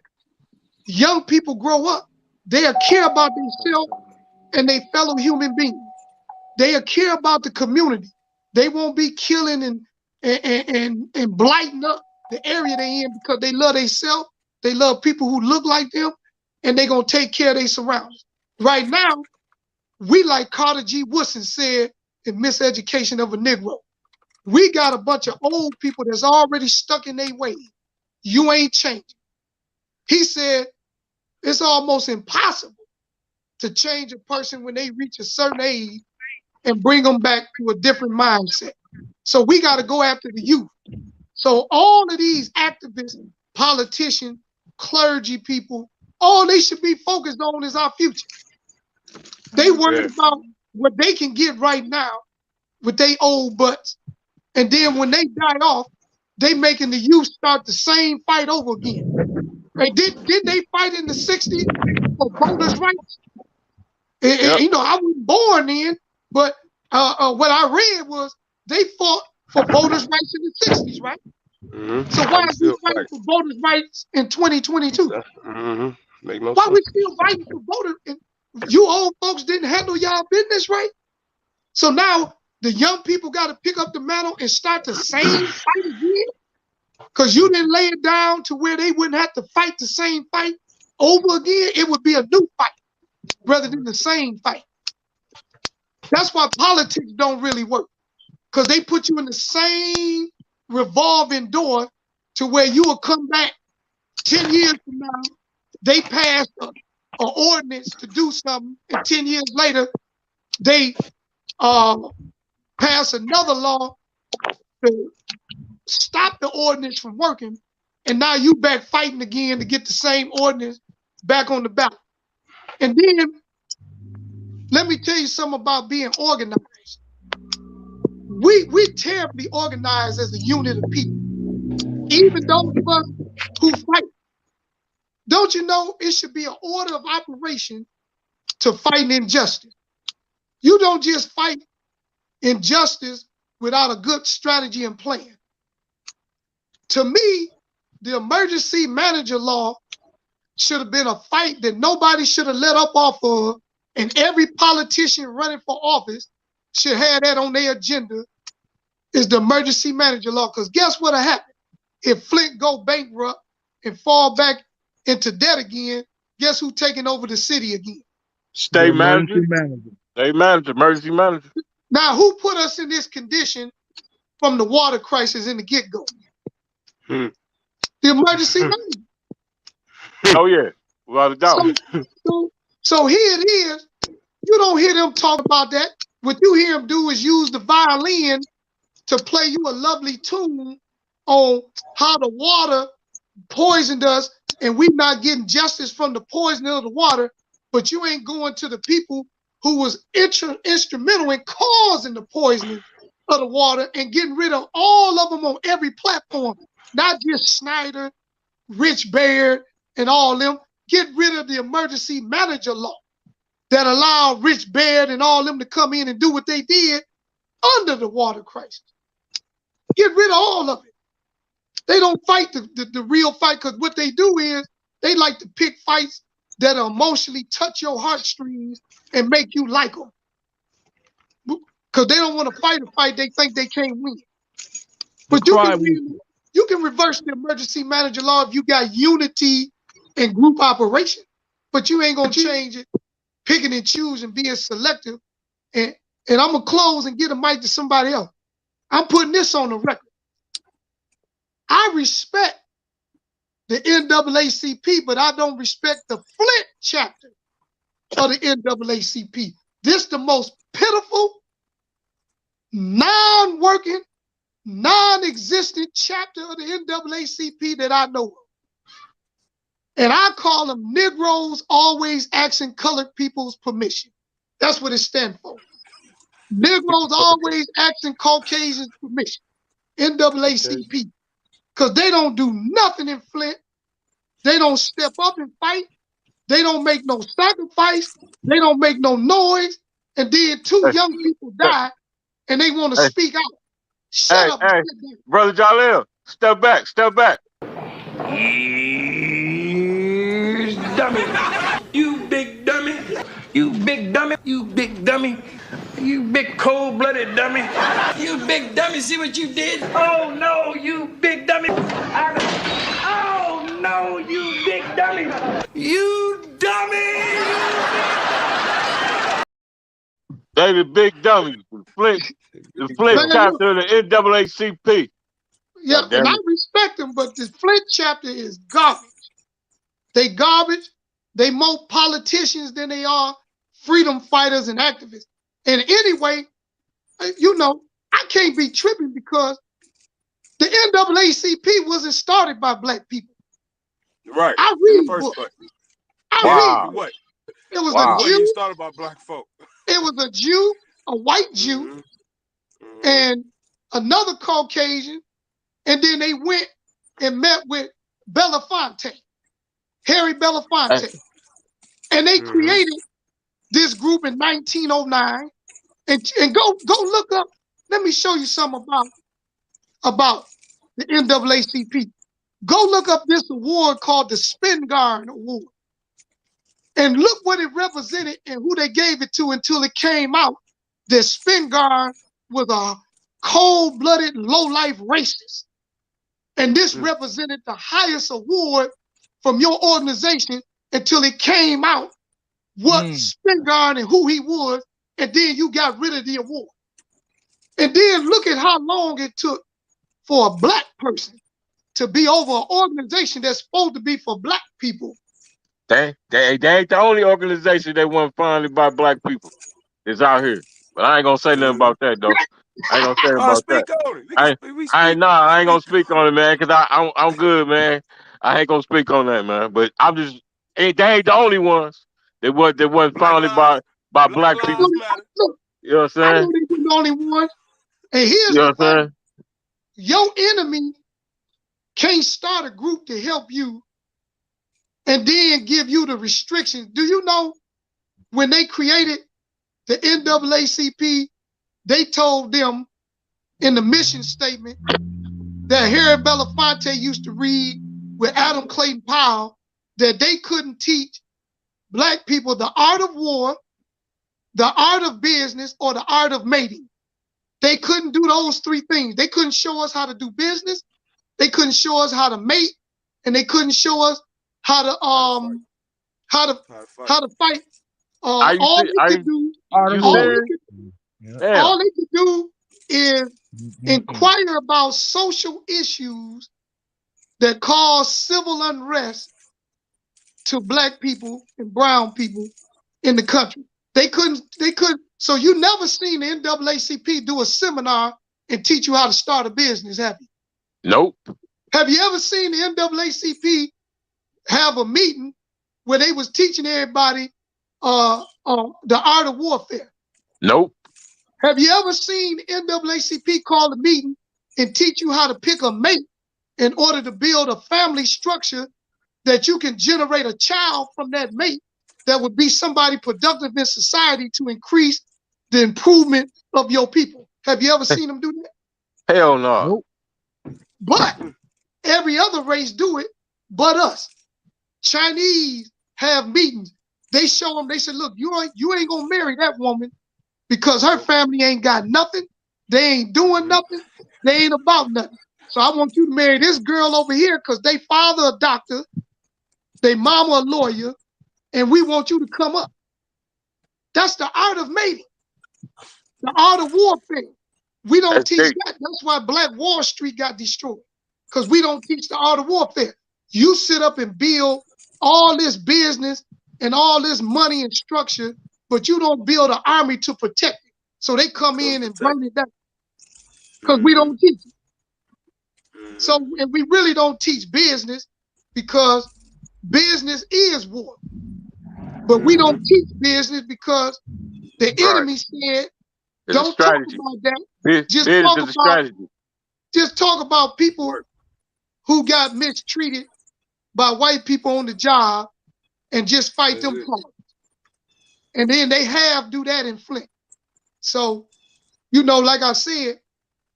Young people grow up. They'll care about themselves and their fellow human beings. They'll care about the community. They won't be killing and blighting up the area they in because they love themselves. They love people who look like them, and they're going to take care of their surroundings. Right now, we like Carter G. Woodson said in Miseducation of a Negro. We got a bunch of old people that's already stuck in their ways. You ain't changing. He said it's almost impossible to change a person when they reach a certain age and bring them back to a different mindset. So we got to go after the youth. So all of these activists, politicians, clergy people, all they should be focused on is our future. They worried about what they can get right now with their old butts. And then when they die off, they making the youth start the same fight over again. Hey, did they fight in the 60s for voters' rights? Yep. You know, I wasn't born then, but what I read was they fought for voters' rights in the 60s, right? Mm-hmm. So why are we fighting for voters' rights in 2022? Mm-hmm. Make no why sense. we still fighting for voters? You old folks didn't handle y'all business right. So now the young people got to pick up the mantle and start the same fight again because you didn't lay it down to where they wouldn't have to fight the same fight over again. It would be a new fight rather than the same fight. That's why politics don't really work. Because they put you in the same revolving door to where you will come back 10 years from now. They passed an ordinance to do something, and 10 years later, they pass another law to stop the ordinance from working, and now you back fighting again to get the same ordinance back on the ballot. And then, let me tell you something about being organized. We terribly organized as a unit of people. Even those of us who fight. Don't you know it should be an order of operation to fight injustice? You don't just fight injustice without a good strategy and plan. To me, the emergency manager law should have been a fight that nobody should have let up off of, and every politician running for office should have that on their agenda, is the emergency manager law. Because guess what'll happen? If Flint go bankrupt and fall back into debt again, guess who taking over the city again? State manager. State manager, emergency manager. Now, who put us in this condition from the water crisis in the get-go? The emergency manager. Oh, yeah. Without a doubt. So here it is. You don't hear them talk about that. What you hear them do is use the violin to play you a lovely tune on how the water poisoned us and we not getting justice from the poisoning of the water, but you ain't going to the people who was instrumental in causing the poisoning of the water and getting rid of all of them on every platform, not just Snyder, Rich Baird, and all them. Get rid of the emergency manager law that allowed Rich Baird and all them to come in and do what they did under the water crisis. Get rid of all of it. They don't fight the real fight, because what they do is they like to pick fights that emotionally touch your heartstrings and make you like them. Because they don't want to fight a fight they think they can't win. But you can reverse the emergency manager law if you got unity and group operation. But you ain't going to change it, picking and choosing, being selective. And I'm going to close and get a mic to somebody else. I'm putting this on the record. I respect the NAACP, but I don't respect the Flint chapter of the NAACP. This the most pitiful, non-working, non-existent chapter of the NAACP that I know of. And I call them Negroes always asking colored people's permission. That's what it stands for. Negroes always asking Caucasians permission. NAACP. Because they don't do nothing in Flint. They don't step up and fight. They don't make no sacrifice. They don't make no noise. And then two young people die and they want to speak out. Shut up. Hey, Brother Jalil, step back, step back. Dummy. You big dummy. You big dummy. You big dummy. You big cold-blooded dummy. You big dummy, see what you did? Oh, no, you big dummy. Oh, no, you big dummy. You dummy. They the big dummy. The Flint chapter of the NAACP. Yeah, and I respect them, but the Flint chapter is garbage. They garbage. They more politicians than they are freedom fighters and activists. And anyway, you know, I can't be tripping because the NAACP wasn't started by black people. Right. I read books. I read what? It was a Jew. You started by black folk. It was a Jew, a white Jew, and another Caucasian, and then they went and met with Belafonte, Harry Belafonte, and they created this group in 1909. And go look up. Let me show you something about the NAACP. Go look up this award called the Spingarn Award. And look what it represented and who they gave it to until it came out that Spingarn was a cold-blooded, low-life racist. And this represented the highest award from your organization until it came out what Spingarn and who he was and then you got rid of the award. And then look at how long it took for a black person to be over an organization that's supposed to be for black people. They ain't the only organization that wasn't funded by black people. It's out here. But I ain't gonna say nothing about that though. I ain't gonna say about that. Speak on it. I ain't gonna speak on it, man, because I'm good, man. I ain't gonna speak on that, man. But I'm just they ain't the only ones that wasn't founded by black people. Look, You know what I'm I know saying? they were the only one. And here's You know the what I'm saying? thing. Your enemy can't start a group to help you and then give you the restrictions. Do you know when they created the NAACP, they told them in the mission statement that Harry Belafonte used to read with Adam Clayton Powell that they couldn't teach black people the art of war, the art of business, or the art of mating. They couldn't do those three things. They couldn't show us how to do business, they couldn't show us how to mate, and they couldn't show us how to fight. All they could do is inquire about social issues that cause civil unrest to black people and brown people in the country. They couldn't. So you never seen the NAACP do a seminar and teach you how to start a business, have you? Nope. Have you ever seen the NAACP have a meeting where they was teaching everybody the art of warfare? Nope. Have you ever seen NAACP call a meeting and teach you how to pick a mate in order to build a family structure that you can generate a child from that mate that would be somebody productive in society to increase the improvement of your people? Have you ever seen them do that? Hell no. Nope. But every other race do it but us. Chinese have meetings. They show them, they said, look, you ain't gonna marry that woman because her family ain't got nothing. They ain't doing nothing. They ain't about nothing. So I want you to marry this girl over here because they father a doctor, they mama a lawyer, and we want you to come up. That's the art of mating, the art of warfare. We don't teach that. That's why Black Wall Street got destroyed, because we don't teach the art of warfare. You sit up and build all this business and all this money and structure, but you don't build an army to protect it. So they come in and burn it down because we don't teach it. So, and we really don't teach business because business is war. But we don't teach business because the enemy said, don't talk about that. Just talk about people who got mistreated by white people on the job and just fight them problems. And then they do that in Flint. So, you know, like I said,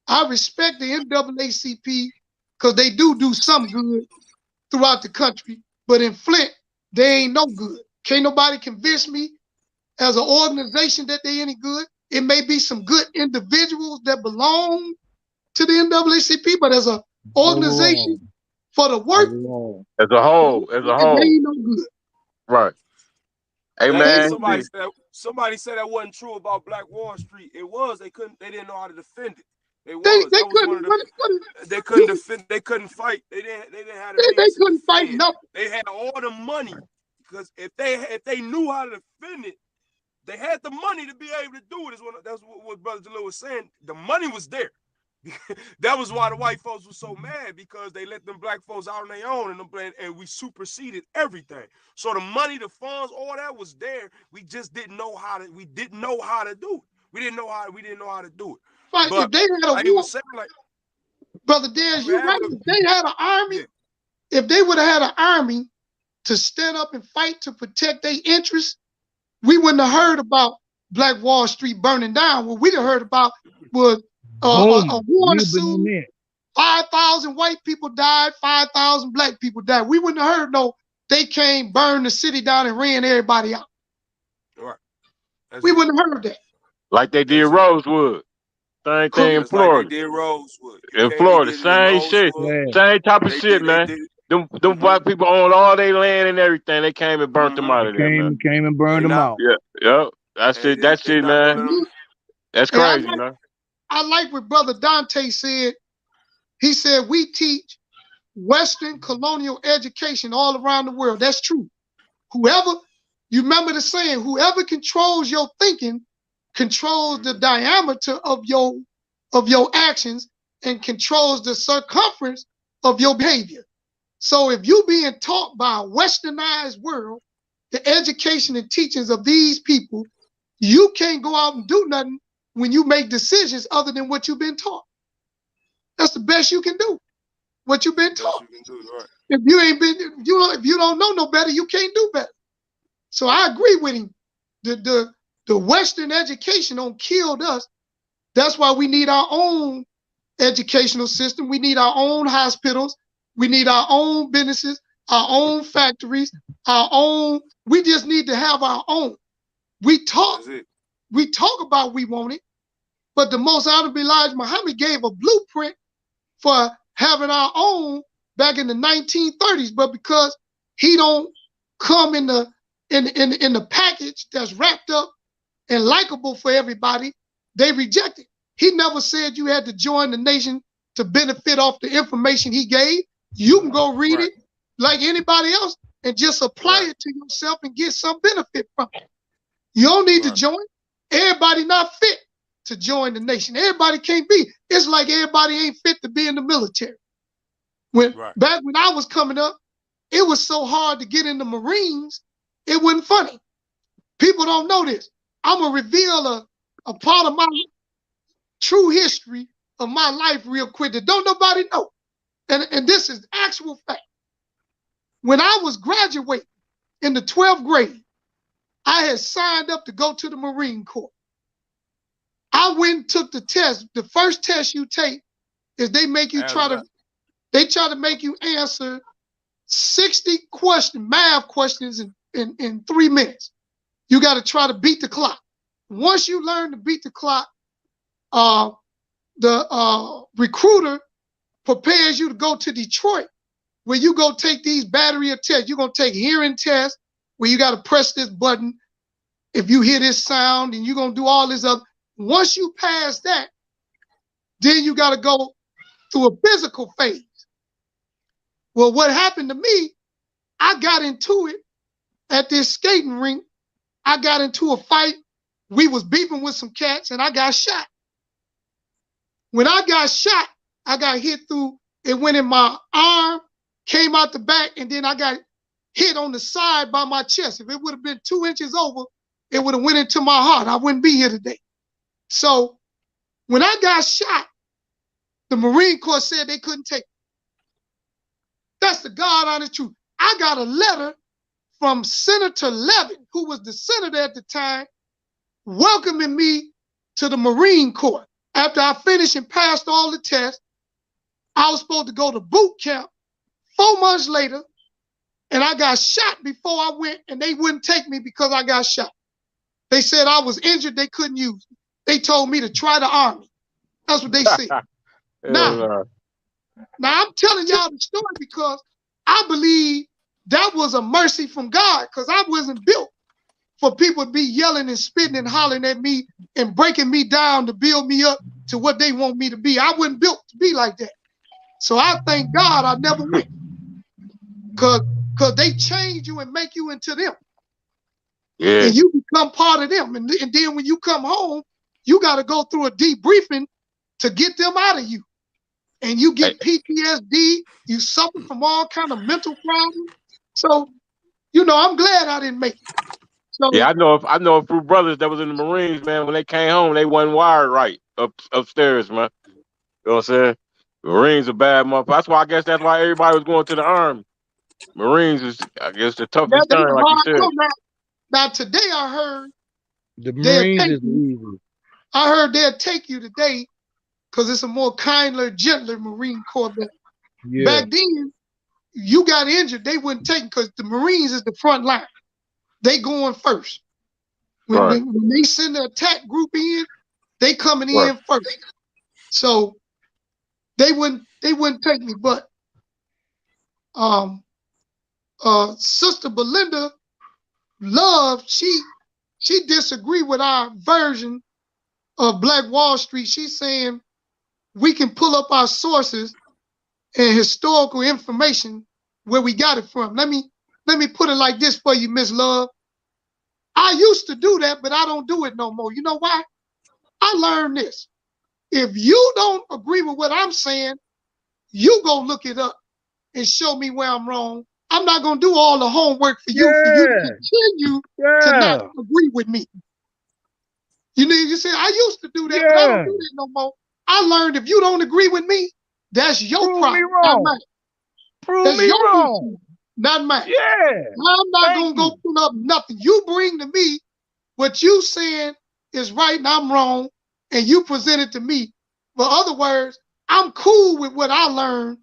I respect the NAACP because they do some good throughout the country. But in Flint, they ain't no good. Can't nobody convince me as an organization that they any good. It may be some good individuals that belong to the NAACP, but as an organization for the work, as a whole, they ain't no good. Right. Hey man, somebody said that wasn't true about Black Wall Street. It was. They didn't know how to defend it. They couldn't defend. They couldn't fight. They didn't have the they couldn't fight nothing. They had all the money because if they knew how to defend it, they had the money to be able to do it. That's what Brother Jalil was saying. The money was there. That was why the white folks were so mad, because they let them black folks out on their own and we superseded everything. So the money, the funds, all that was there. We just didn't know how to. We didn't know how to do it. We didn't know how to do it. Right. But if they had a war, Brother Dez, you're right. If they had an army, if they would have had an army to stand up and fight to protect their interests, we wouldn't have heard about Black Wall Street burning down. What we'd have heard about was a war suit. 5,000 white people died, 5,000 black people died. We wouldn't have heard they came, burned the city down, and ran everybody out. Right. We wouldn't have heard that. Like they did Rosewood. Same thing in Florida. Like they did Rosewood. In Florida, same shit. Same type of shit, man. Them white people owned all their land and everything. They came and burnt them out of there, man. Came and burned them out. Yeah. That shit, man. That's And crazy, man. I like what Brother Dante said. He said, we teach Western colonial education all around the world. That's true. Whoever, you remember the saying, whoever controls your thinking controls the diameter of your actions and controls the circumference of your behavior. So if you're being taught by a westernized world, the education and teachings of these people, you can't go out and do nothing when you make decisions other than what you've been taught. That's the best you can do. What you've been taught. If you ain't been, if you don't know no better, you can't do better. So I agree with him. The Western education on killed us. That's why we need our own educational system. We need our own hospitals. We need our own businesses, our own factories, our own. We just need to have our own. We talk about we want it, but the Most Honorable Elijah Muhammad gave a blueprint for having our own back in the 1930s. But because he don't come in the package that's wrapped up and likable for everybody, they reject it. He never said you had to join the nation to benefit off the information he gave. You can go read it like anybody else and just apply it to yourself and get some benefit from it. You don't need to join. Everybody not fit to join the nation. Everybody can't be. It's like everybody ain't fit to be in the military. Back when I was coming up, it was so hard to get in the Marines, it wasn't funny. People don't know this. I'm going to reveal a part of my true history of my life real quick that don't nobody know. And this is actual fact. When I was graduating in the 12th grade, I had signed up to go to the Marine Corps. I went and took the test. The first test you take is they make you try to make you answer 60 math questions in 3 minutes. You got to try to beat the clock. Once you learn to beat the clock, the recruiter prepares you to go to Detroit, where you go take these battery of tests. You're going to take hearing tests, where you got to press this button. If you hear this sound, and you're going to do all this other. Once you pass that, then you got to go through a physical phase. Well, what happened to me, I got into it at this skating rink. I got into a fight. We was beefing with some cats, and I got shot. When I got shot, I got hit through, it went in my arm, came out the back, and then I got hit on the side by my chest. If it would have been 2 inches over, it would have went into my heart. I wouldn't be here today. So when I got shot, the Marine Corps said they couldn't take it. That's the God honest truth. I got a letter from Senator Levin, who was the senator at the time, welcoming me to the Marine Corps. After I finished and passed all the tests, I was supposed to go to boot camp 4 months later, and I got shot before I went, and they wouldn't take me because I got shot. They said I was injured, they couldn't use me. They told me to try the Army. That's what they said. Now I'm telling y'all the story because I believe that was a mercy from God, because I wasn't built for people to be yelling and spitting and hollering at me and breaking me down to build me up to what they want me to be. I wasn't built to be like that. So I thank God I never went, because they change you and make you into them. Yeah. And you become part of them. And then when you come home, you got to go through a debriefing to get them out of you. And you get PTSD, you suffer from all kind of mental problems. So, I'm glad I didn't make it. So, yeah, I know a few brothers that was in the Marines, man. When they came home, they wasn't wired right upstairs, man. You know what I'm saying? The Marines are bad motherfuckers. That's why that's why everybody was going to the Army. Marines is, I guess, the toughest thing, like you said. Now today I heard the Marines is easy. I heard they'll take you today because it's a more kinder, gentler Marine Corps. Yeah. Back then, you got injured, they wouldn't take you because the Marines is the front line. They going first. When they send the attack group in, they coming in first. So they wouldn't take me. But Sister Belinda Love, she disagree with our version of Black Wall Street. She's saying we can pull up our sources and historical information where we got it from. Let me put it like this for you, Miss Love. I used to do that, but I don't do it no more. You know why? I learned this. If you don't agree with what I'm saying, you go look it up and show me where I'm wrong. I'm not going to do all the homework for you to continue to not agree with me. You know, you say, I used to do that, but I don't do that no more. I learned if you don't agree with me, that's your problem, not mine. Prove me wrong. Issue, not mine. Yeah. I'm not going to go pull up nothing. You bring to me what you saying is right and I'm wrong, and you present it to me. But other words, I'm cool with what I learned,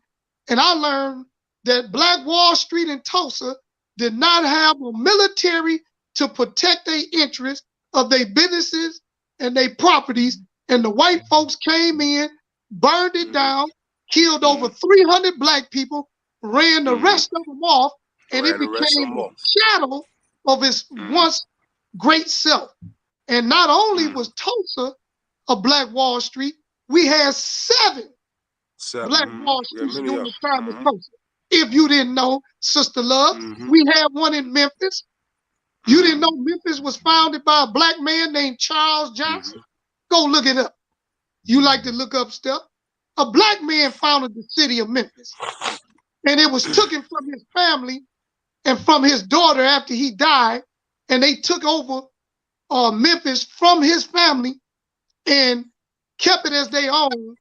and I learned that Black Wall Street in Tulsa did not have a military to protect their interests of their businesses and their properties, and the white folks came in, burned it down, killed over 300 black people, ran the rest of them off, and it became a shadow of its once great self. And not only was Tulsa a Black Wall Street, we had seven Black Wall Streets during the time of Tulsa. If you didn't know, Sister Love, we had one in Memphis. You didn't know Memphis was founded by a black man named Charles Johnson? Go look it up. You like to look up stuff? A black man founded the city of Memphis. And it was taken from his family and from his daughter after he died. And they took over Memphis from his family and kept it as their own.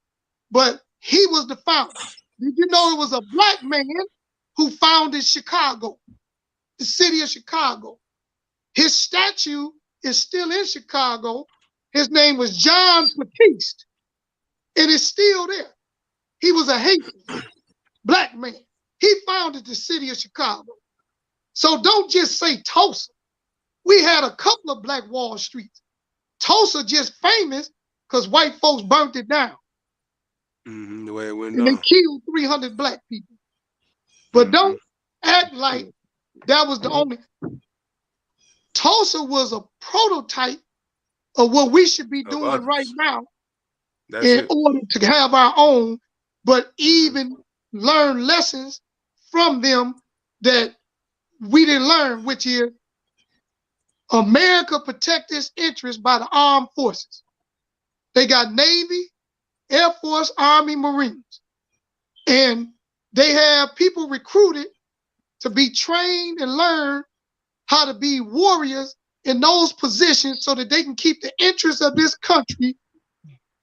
But he was the founder. Did you know it was a black man who founded Chicago, the city of Chicago? His statue is still in Chicago. His name was John Baptiste. It is still there. He was a Haitian black man. He founded the city of Chicago. So don't just say Tulsa. We had a couple of Black Wall Streets. Tulsa just famous because white folks burnt it down. The way it went and down. they killed 300 black people. But don't act like that was the only. Tulsa was a prototype of what we should be doing right now in order to have our own, but even learn lessons from them that we didn't learn, which is America protect its interests by the armed forces. They got Navy, Air Force, Army, Marines. And they have people recruited to be trained and learn how to be warriors in those positions so that they can keep the interests of this country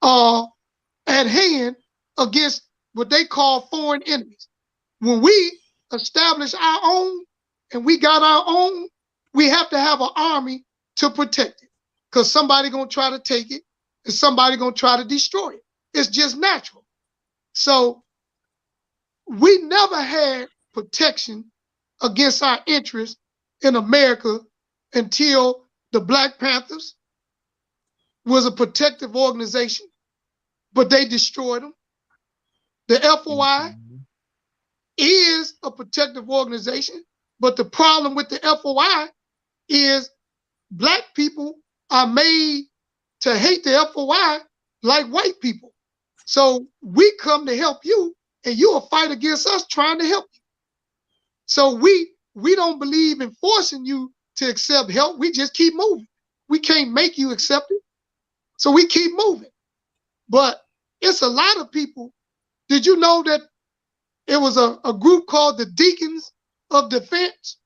at hand against what they call foreign enemies. When we establish our own and we got our own, we have to have an army to protect it because somebody going to try to take it and somebody going to try to destroy it. It's just natural. So we never had protection against our interests in America until the Black Panthers was a protective organization, but they destroyed them. The FOI is a protective organization, but the problem with the FOI is black people are made to hate the FOI like white people. So we come to help you, and you'll fight against us trying to help you. So we don't believe in forcing you to accept help. We just keep moving. We can't make you accept it. So we keep moving. But it's a lot of people. Did you know that it was a group called the Deacons of Defense?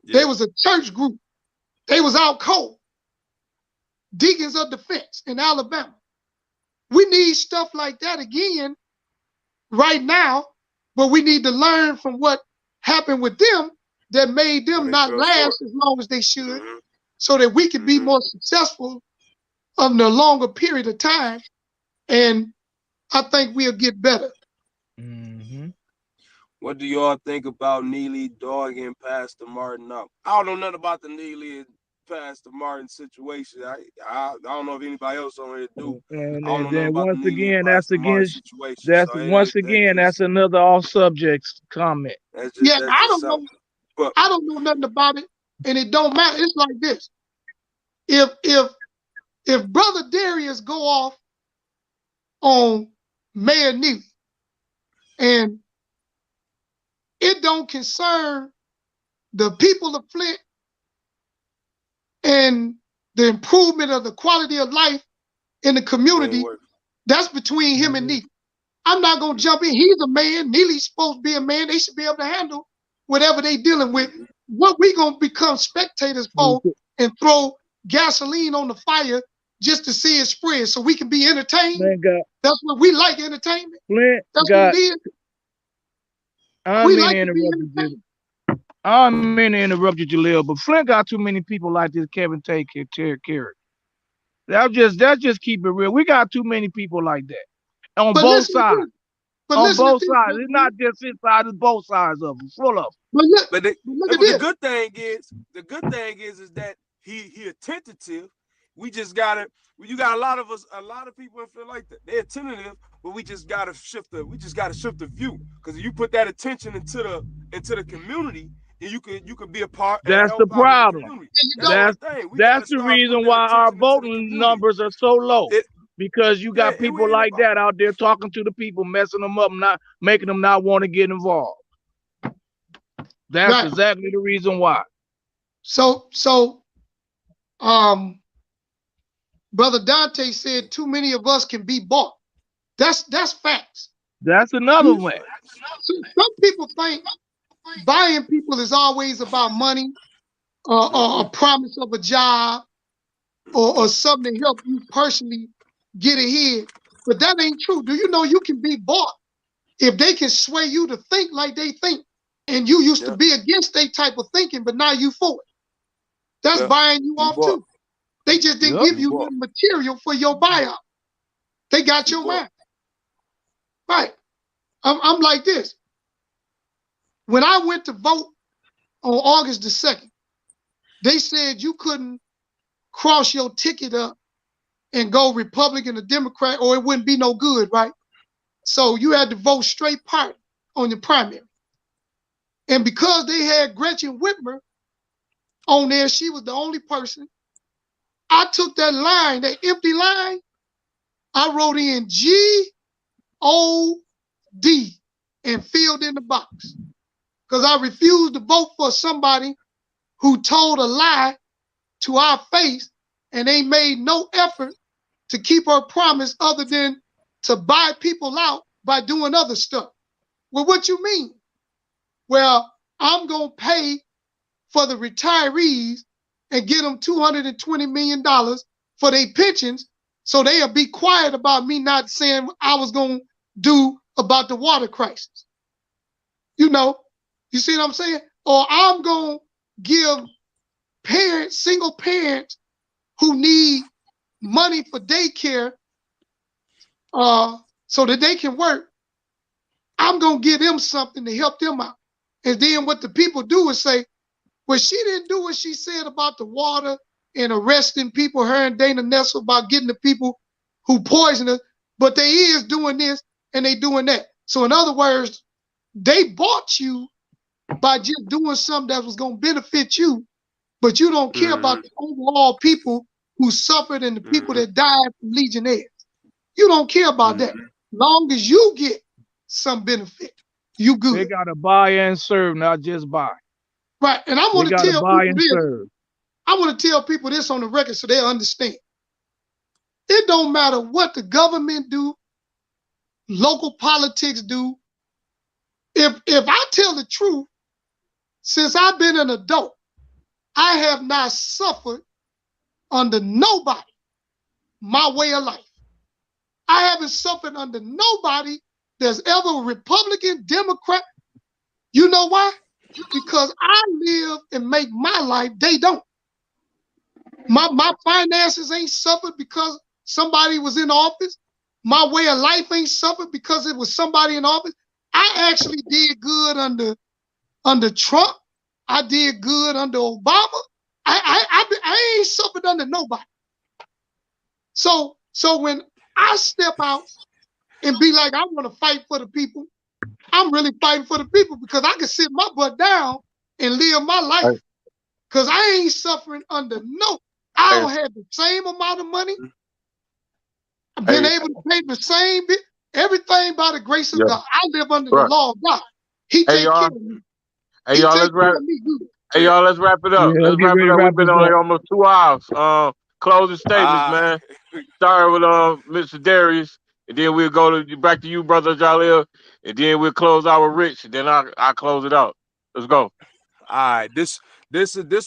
Yeah. They was a church group. They was out cold. Deacons of Defense in Alabama. We need stuff like that again right now, but we need to learn from what happened with them that made them not last as long as they should, so that we can be more successful in a longer period of time, and I think we'll get better. What do y'all think about Neely dogging Pastor Martin up? I don't know nothing about the Neely and Pastor Martin situation. I don't know if anybody else on here do. And then once again, that's another off subject comment. I don't know. I don't know nothing about it, and it don't matter. It's like this. if Brother Darius go off on Mayor Neely and it don't concern the people of Flint and the improvement of the quality of life in the community, that's between him and Neely. I'm not going to jump in. He's a man. Neely's supposed to be a man. They should be able to handle whatever they dealing with. What we going to become spectators for and throw gasoline on the fire just to see it spread so we can be entertained? That's what we like, entertainment. Flint that's what it is. We like to be entertained. I don't mean to interrupt you, Jalil, but Flint got too many people like this Kevin Tate character. That's just keep it real. We got too many people like that on both sides. On both sides, it's not just inside. It's both sides of them, full of. But the good thing is that he attentive. We just gotta. You got a lot of people that feel like that. They're attentive, but we just gotta shift the view. Because if you put that attention into the community, and you could be a part. That's the problem. That's the reason why our voting numbers are so low. Because you got people like that out there talking to the people, messing them up, not making them not want to get involved. That's exactly the reason why. So, Brother Dante said too many of us can be bought. That's facts. That's another way. Some people think buying people is always about money, or a promise of a job, or something to help you personally get ahead. But that ain't true. Do you know you can be bought if they can sway you to think like they think, and you used to be against their type of thinking, but now you for it? That's buying you off too. They just didn't give you the material for your buyout. They got your mind. Right. I'm like this. When I went to vote on August the 2nd, they said you couldn't cross your ticket up and go Republican or Democrat or it wouldn't be no good, right? So you had to vote straight party on your primary. And because they had Gretchen Whitmer on there, she was the only person. I took that line, that empty line, I wrote in G-O-D and filled in the box. Because I refused to vote for somebody who told a lie to our face and they made no effort to keep her promise other than to buy people out by doing other stuff. Well, what you mean? Well, I'm going to pay for the retirees and get them $220 million for their pensions so they'll be quiet about me not saying what I was going to do about the water crisis. You know, you see what I'm saying? Or I'm going to give parents, single parents who need money for daycare so that they can work, I'm going to give them something to help them out. And then what the people do is say, well, she didn't do what she said about the water and arresting people, her and Dana Nessel, about getting the people who poisoned us, but they is doing this and they doing that. So in other words, they bought you by just doing something that was going to benefit you, but you don't care about the overall people who suffered and the people that died from Legionnaires. You don't care about that. Long as you get some benefit, you good. They got to buy and serve, not just buy. Right, and I want to tell people this. I want to tell people this on the record so they understand. It don't matter what the government do, local politics do. If I tell the truth, since I've been an adult, I have not suffered under nobody my way of life. I haven't suffered under nobody that's ever a Republican, Democrat. You know why? Because I live and make my life, they don't. My finances ain't suffered because somebody was in office. My way of life ain't suffered because it was somebody in office. I actually did good under Trump. I did good under Obama. I ain't suffered under nobody. So when I step out and be like, I want to fight for the people, I'm really fighting for the people because I can sit my butt down and live my life because I ain't suffering under no. I don't have the same amount of money. I've been able to pay the same bit, everything by the grace of God. I live under the law of God. He take care of me. Hey y'all, let's wrap. Hey y'all, let's wrap it up. Yeah, let's wrap it up. We've been on here almost 2 hours. Closing statements, man. Start with Mr. Darius, and then we'll go to back to you, brother Jalil, and then we'll close out with Rich, and then I close it out. Let's go. All right, this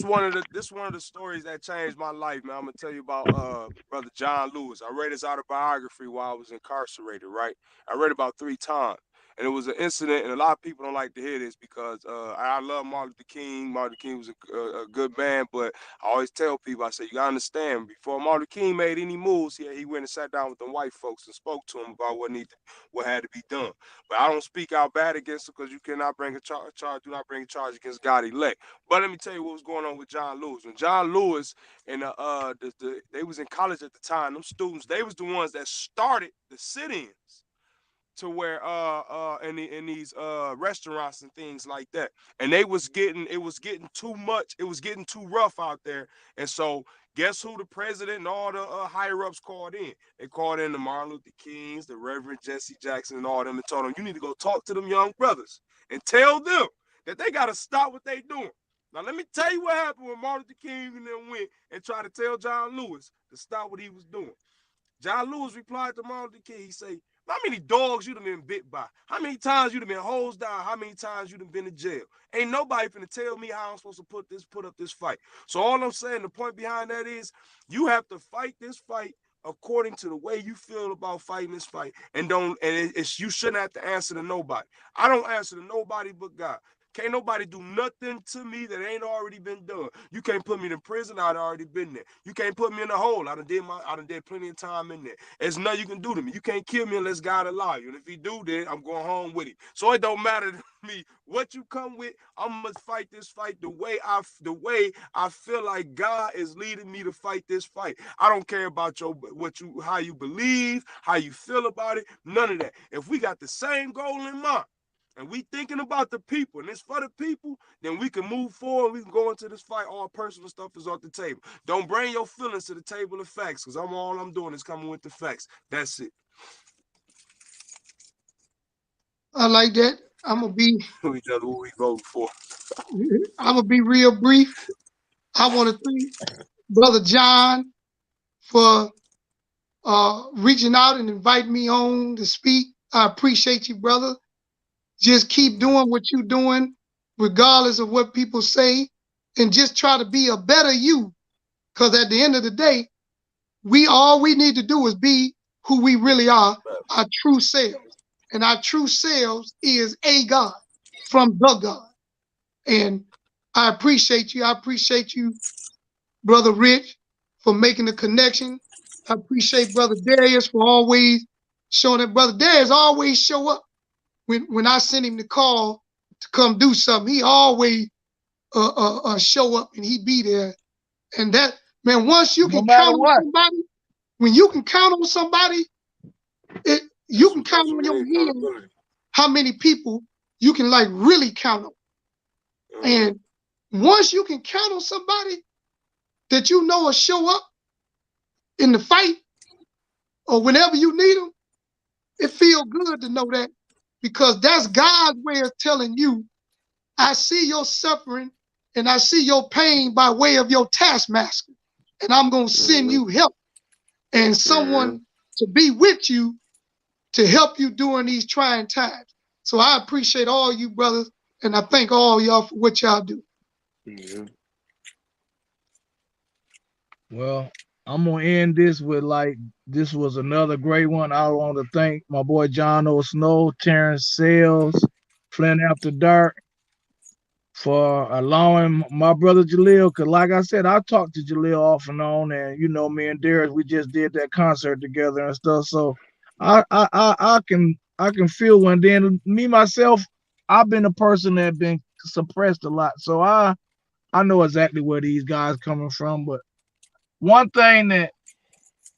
one of the stories that changed my life, man. I'm gonna tell you about brother John Lewis. I read his autobiography while I was incarcerated. Right, I read about 3 times, and it was an incident. And a lot of people don't like to hear this because I love Martin Luther King. Martin Luther King was a good man, but I always tell people, I say, you gotta understand, before Martin Luther King made any moves, he went and sat down with the white folks and spoke to them about what had to be done. But I don't speak out bad against him because you cannot bring a charge. Do not bring a charge against God elect. But let me tell you what was going on with John Lewis. When John Lewis and they was in college at the time, them students, they was the ones that started the sit-ins to where in these restaurants and things like that. And it was getting too much, it was getting too rough out there. And so guess who the president and all the higher ups called in? They called in the Martin Luther Kings, the Reverend Jesse Jackson, and all them, and told them, you need to go talk to them young brothers and tell them that they got to stop what they doing. Now, let me tell you what happened when Martin Luther King and them went and tried to tell John Lewis to stop what he was doing. John Lewis replied to Martin Luther King. He said, how many dogs you done been bit by? How many times you done been hosed down? How many times you done been in jail? Ain't nobody finna tell me how I'm supposed to put up this fight. So all I'm saying, the point behind that is you have to fight this fight according to the way you feel about fighting this fight. And you shouldn't have to answer to nobody. I don't answer to nobody but God. Can't nobody do nothing to me that ain't already been done. You can't put me in prison. I'd already been there. You can't put me in a hole. I done did plenty of time in there. There's nothing you can do to me. You can't kill me unless God allow you. And if he do, then I'm going home with him. So it don't matter to me what you come with. I'm gonna fight this fight the way I feel like God is leading me to fight this fight. I don't care about how you believe, how you feel about it. None of that. If we got the same goal in mind, and we thinking about the people, and it's for the people, then we can move forward. We can go into this fight. All personal stuff is off the table. Don't bring your feelings to the table of facts, because all I'm doing is coming with the facts. That's it. I like that. I'm gonna be. Who we vote for? I'm gonna be real brief. I want to thank Brother John for reaching out and inviting me on to speak. I appreciate you, brother. Just keep doing what you're doing, regardless of what people say, and just try to be a better you. Because at the end of the day, all we need to do is be who we really are, our true selves. And our true selves is a God from the God. And I appreciate you. I appreciate you, Brother Rich, for making the connection. I appreciate Brother Darius for always showing that. Brother Darius always show up. When I send him the call to come do something, he always show up and he be there. And that, man, once you can count on somebody, when you can count on somebody, you can count on your hand how many people you can like really count on. And once you can count on somebody that you know will show up in the fight or whenever you need them, it feels good to know that. Because that's God's way of telling you, I see your suffering and I see your pain by way of your taskmaster. And I'm going to send you help and someone to be with you to help you during these trying times. So I appreciate all you brothers and I thank all y'all for what y'all do. Well, I'm going to end this with this was another great one. I want to thank my boy John O. Snow, Terrence Sales, Flint After Dark for allowing my brother Jalil, because like I said, I talked to Jalil off and on, and me and Darius, we just did that concert together and stuff. So I can feel when then me myself, I've been a person that been suppressed a lot. So I know exactly where these guys coming from, but one thing that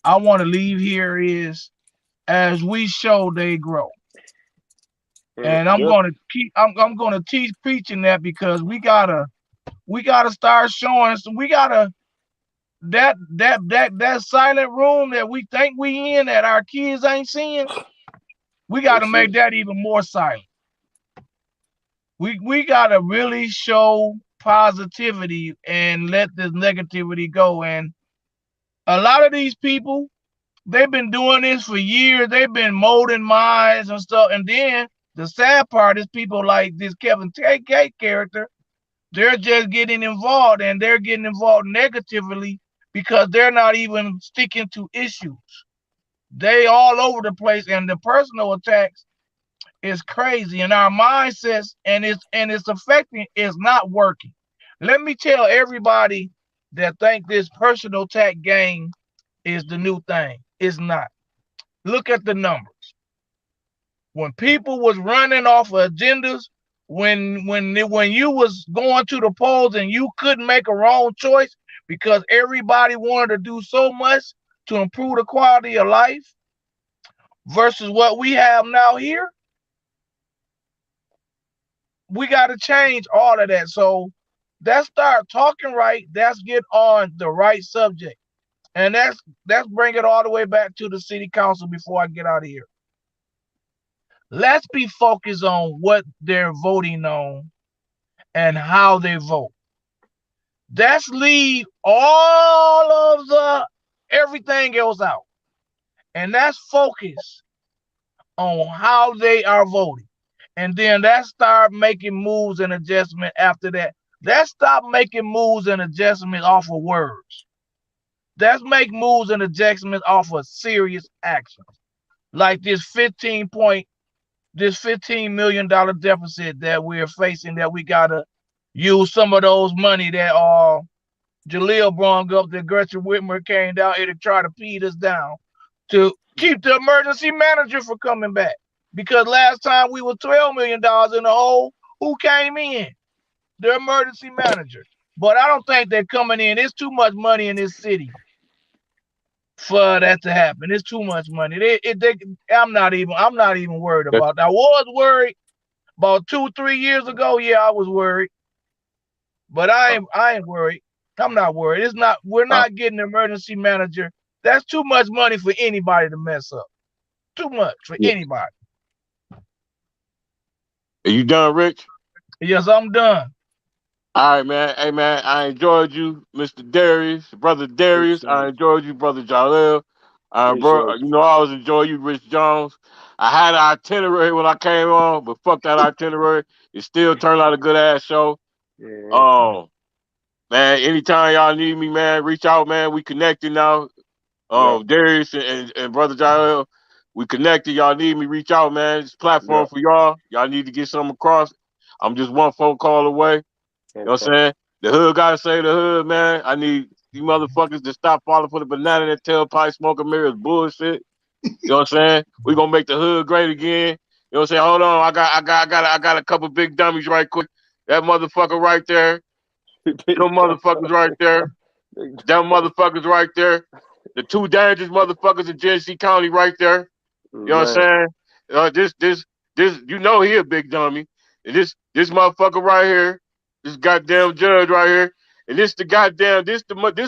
I want to leave here is as we show, they grow. And I'm going to keep preaching that because we gotta start showing. So we gotta that silent room that we think we in that our kids ain't seeing, we got to make that even more silent. We got to really show positivity and let this negativity go. And a lot of these people, they've been doing this for years. They've been molding minds and stuff. And then the sad part is people like this Kevin K character, they're just getting involved, and they're getting involved negatively because they're not even sticking to issues. They all over the place, and the personal attacks is crazy. And our mindsets and it's affecting, is not working. Let me tell everybody that think this personal attack game is the new thing. It's not. Look at the numbers. When people was running off of agendas, when you was going to the polls and you couldn't make a wrong choice because everybody wanted to do so much to improve the quality of life versus what we have now here, we got to change all of that. So let's start talking right. Let's get on the right subject. And let's bring it all the way back to the city council before I get out of here. Let's be focused on what they're voting on and how they vote. Let's leave all of the everything else out. And let's focus on how they are voting. And then let's start making moves and adjustments after that. Let's stop making moves and adjustments off of words. Let's make moves and adjustments off of serious actions. Like this $15 million deficit that we're facing, that we gotta use some of those money that Jalil brought up, that Gretchen Whitmer came down here to try to feed us down to keep the emergency manager from coming back. Because last time we were $12 million in the hole, who came in? The emergency manager. But I don't think they're coming in. There's too much money in this city for that to happen. It's too much money. I'm not even worried about that. I was worried about 2-3 years ago. Yeah, I was worried, but I ain't worried. I'm not worried. We're not getting an emergency manager. That's too much money for anybody to mess up. Too much for anybody. Are you done, Rich? Yes, I'm done. All right, man. Hey, man, I enjoyed you, Mr. Darius, Brother Darius. I enjoyed you, Brother Jalil. Bro, you know I always enjoy you, Rich Jones. I had an itinerary when I came on, but fuck that itinerary. It still turned out a good-ass show. Yeah. Man, anytime y'all need me, man, reach out, man. We connected now. Darius and Brother Jalil, we connected. Y'all need me, reach out, man. This platform for y'all. Y'all need to get something across. I'm just one phone call away. You know what I'm saying? The hood gotta say the hood, man. I need you motherfuckers to stop falling for the banana that tailpipe smoking mirrors bullshit. You know what I'm saying? We gonna make the hood great again. You know what I'm saying? Hold on, I got a couple big dummies right quick. That motherfucker right there. Them motherfuckers right there. Them motherfuckers right there. The two dangerous motherfuckers in Genesee County right there. You know what I'm saying? This you know he a big dummy. And this motherfucker right here. This goddamn judge right here, and this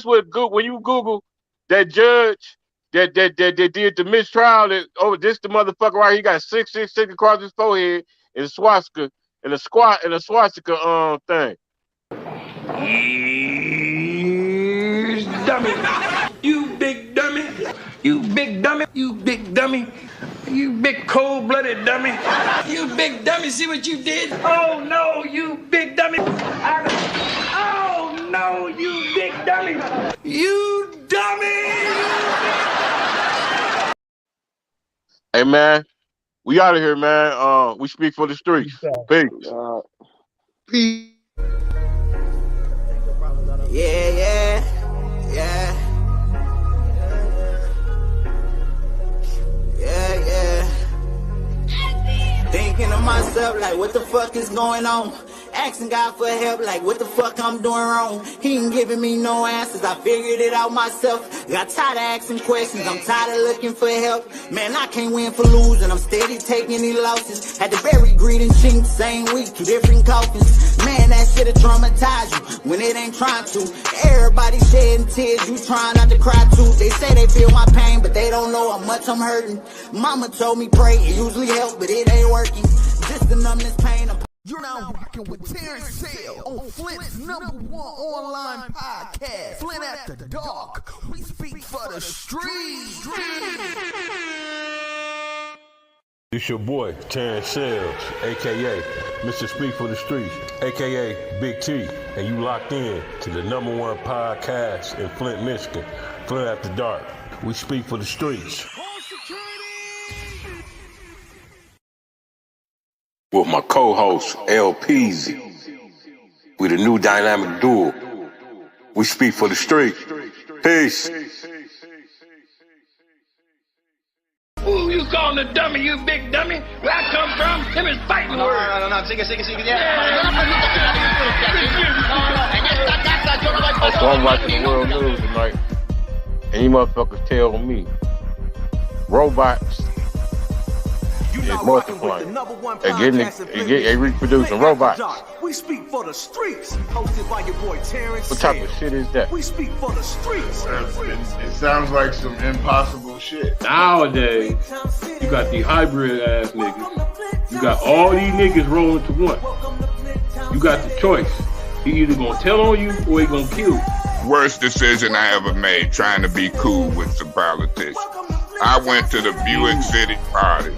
what good when you Google that judge that did the mistrial. This the motherfucker right here. He got 666 across his forehead and a swastika thing. Here's dummy. You big dummy. You big dummy. You big dummy. You big cold-blooded dummy. You big dummy, see what you did? Oh, no, you big dummy. Oh, no, you big dummy. You dummy. Hey, man, we out of here, man. We speak for the streets. Peace. Peace. Yeah. Thinking to myself like, what the fuck is going on? Asking God for help like, what the fuck I'm doing wrong? He ain't giving me no answers, I figured it out myself. Got tired of asking questions, I'm tired of looking for help. Man, I can't win for losing, I'm steady taking these losses. Had to bury greed and chinks, same week, 2 different coffins. Man, that shit shit'll traumatize you when it ain't trying to. Everybody shedding tears, you trying not to cry too. They say they feel my pain, but they don't know how much I'm hurting. Mama told me pray, it usually helps, but it ain't working. Just to numb this pain. You're now rocking with Terrence Sale on Flint's #1 online podcast, Flint After Dark. We speak for the streets. It's your boy, Terrence Sales, a.k.a. Mr. Speak for the Streets, a.k.a. Big T, and you locked in to the #1 podcast in Flint, Michigan, Flint After Dark. We speak for the streets. With my co-host, L. Peasy. We the new dynamic duo. We speak for the streets. Peace. Ooh, you calling a dummy, you big dummy? Where I come from, him is fighting words. No, sigue, So I'm watching the world news tonight, and you motherfuckers tell me robots is multiplying. They reproducing robots. We speak for the streets. Hosted by your boy Terrence. What type of shit is that? We speak for the streets. It sounds like some impossible shit. Nowadays, you got these hybrid ass niggas. You got all these niggas rolling to one. You got the choice. He either gonna tell on you or he gonna kill you. Worst decision I ever made, trying to be cool with some politicians. I went to the Buick City party,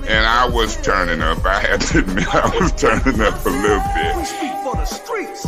and I was turning up. I had to admit I was turning up a little bit. We speak for the streets.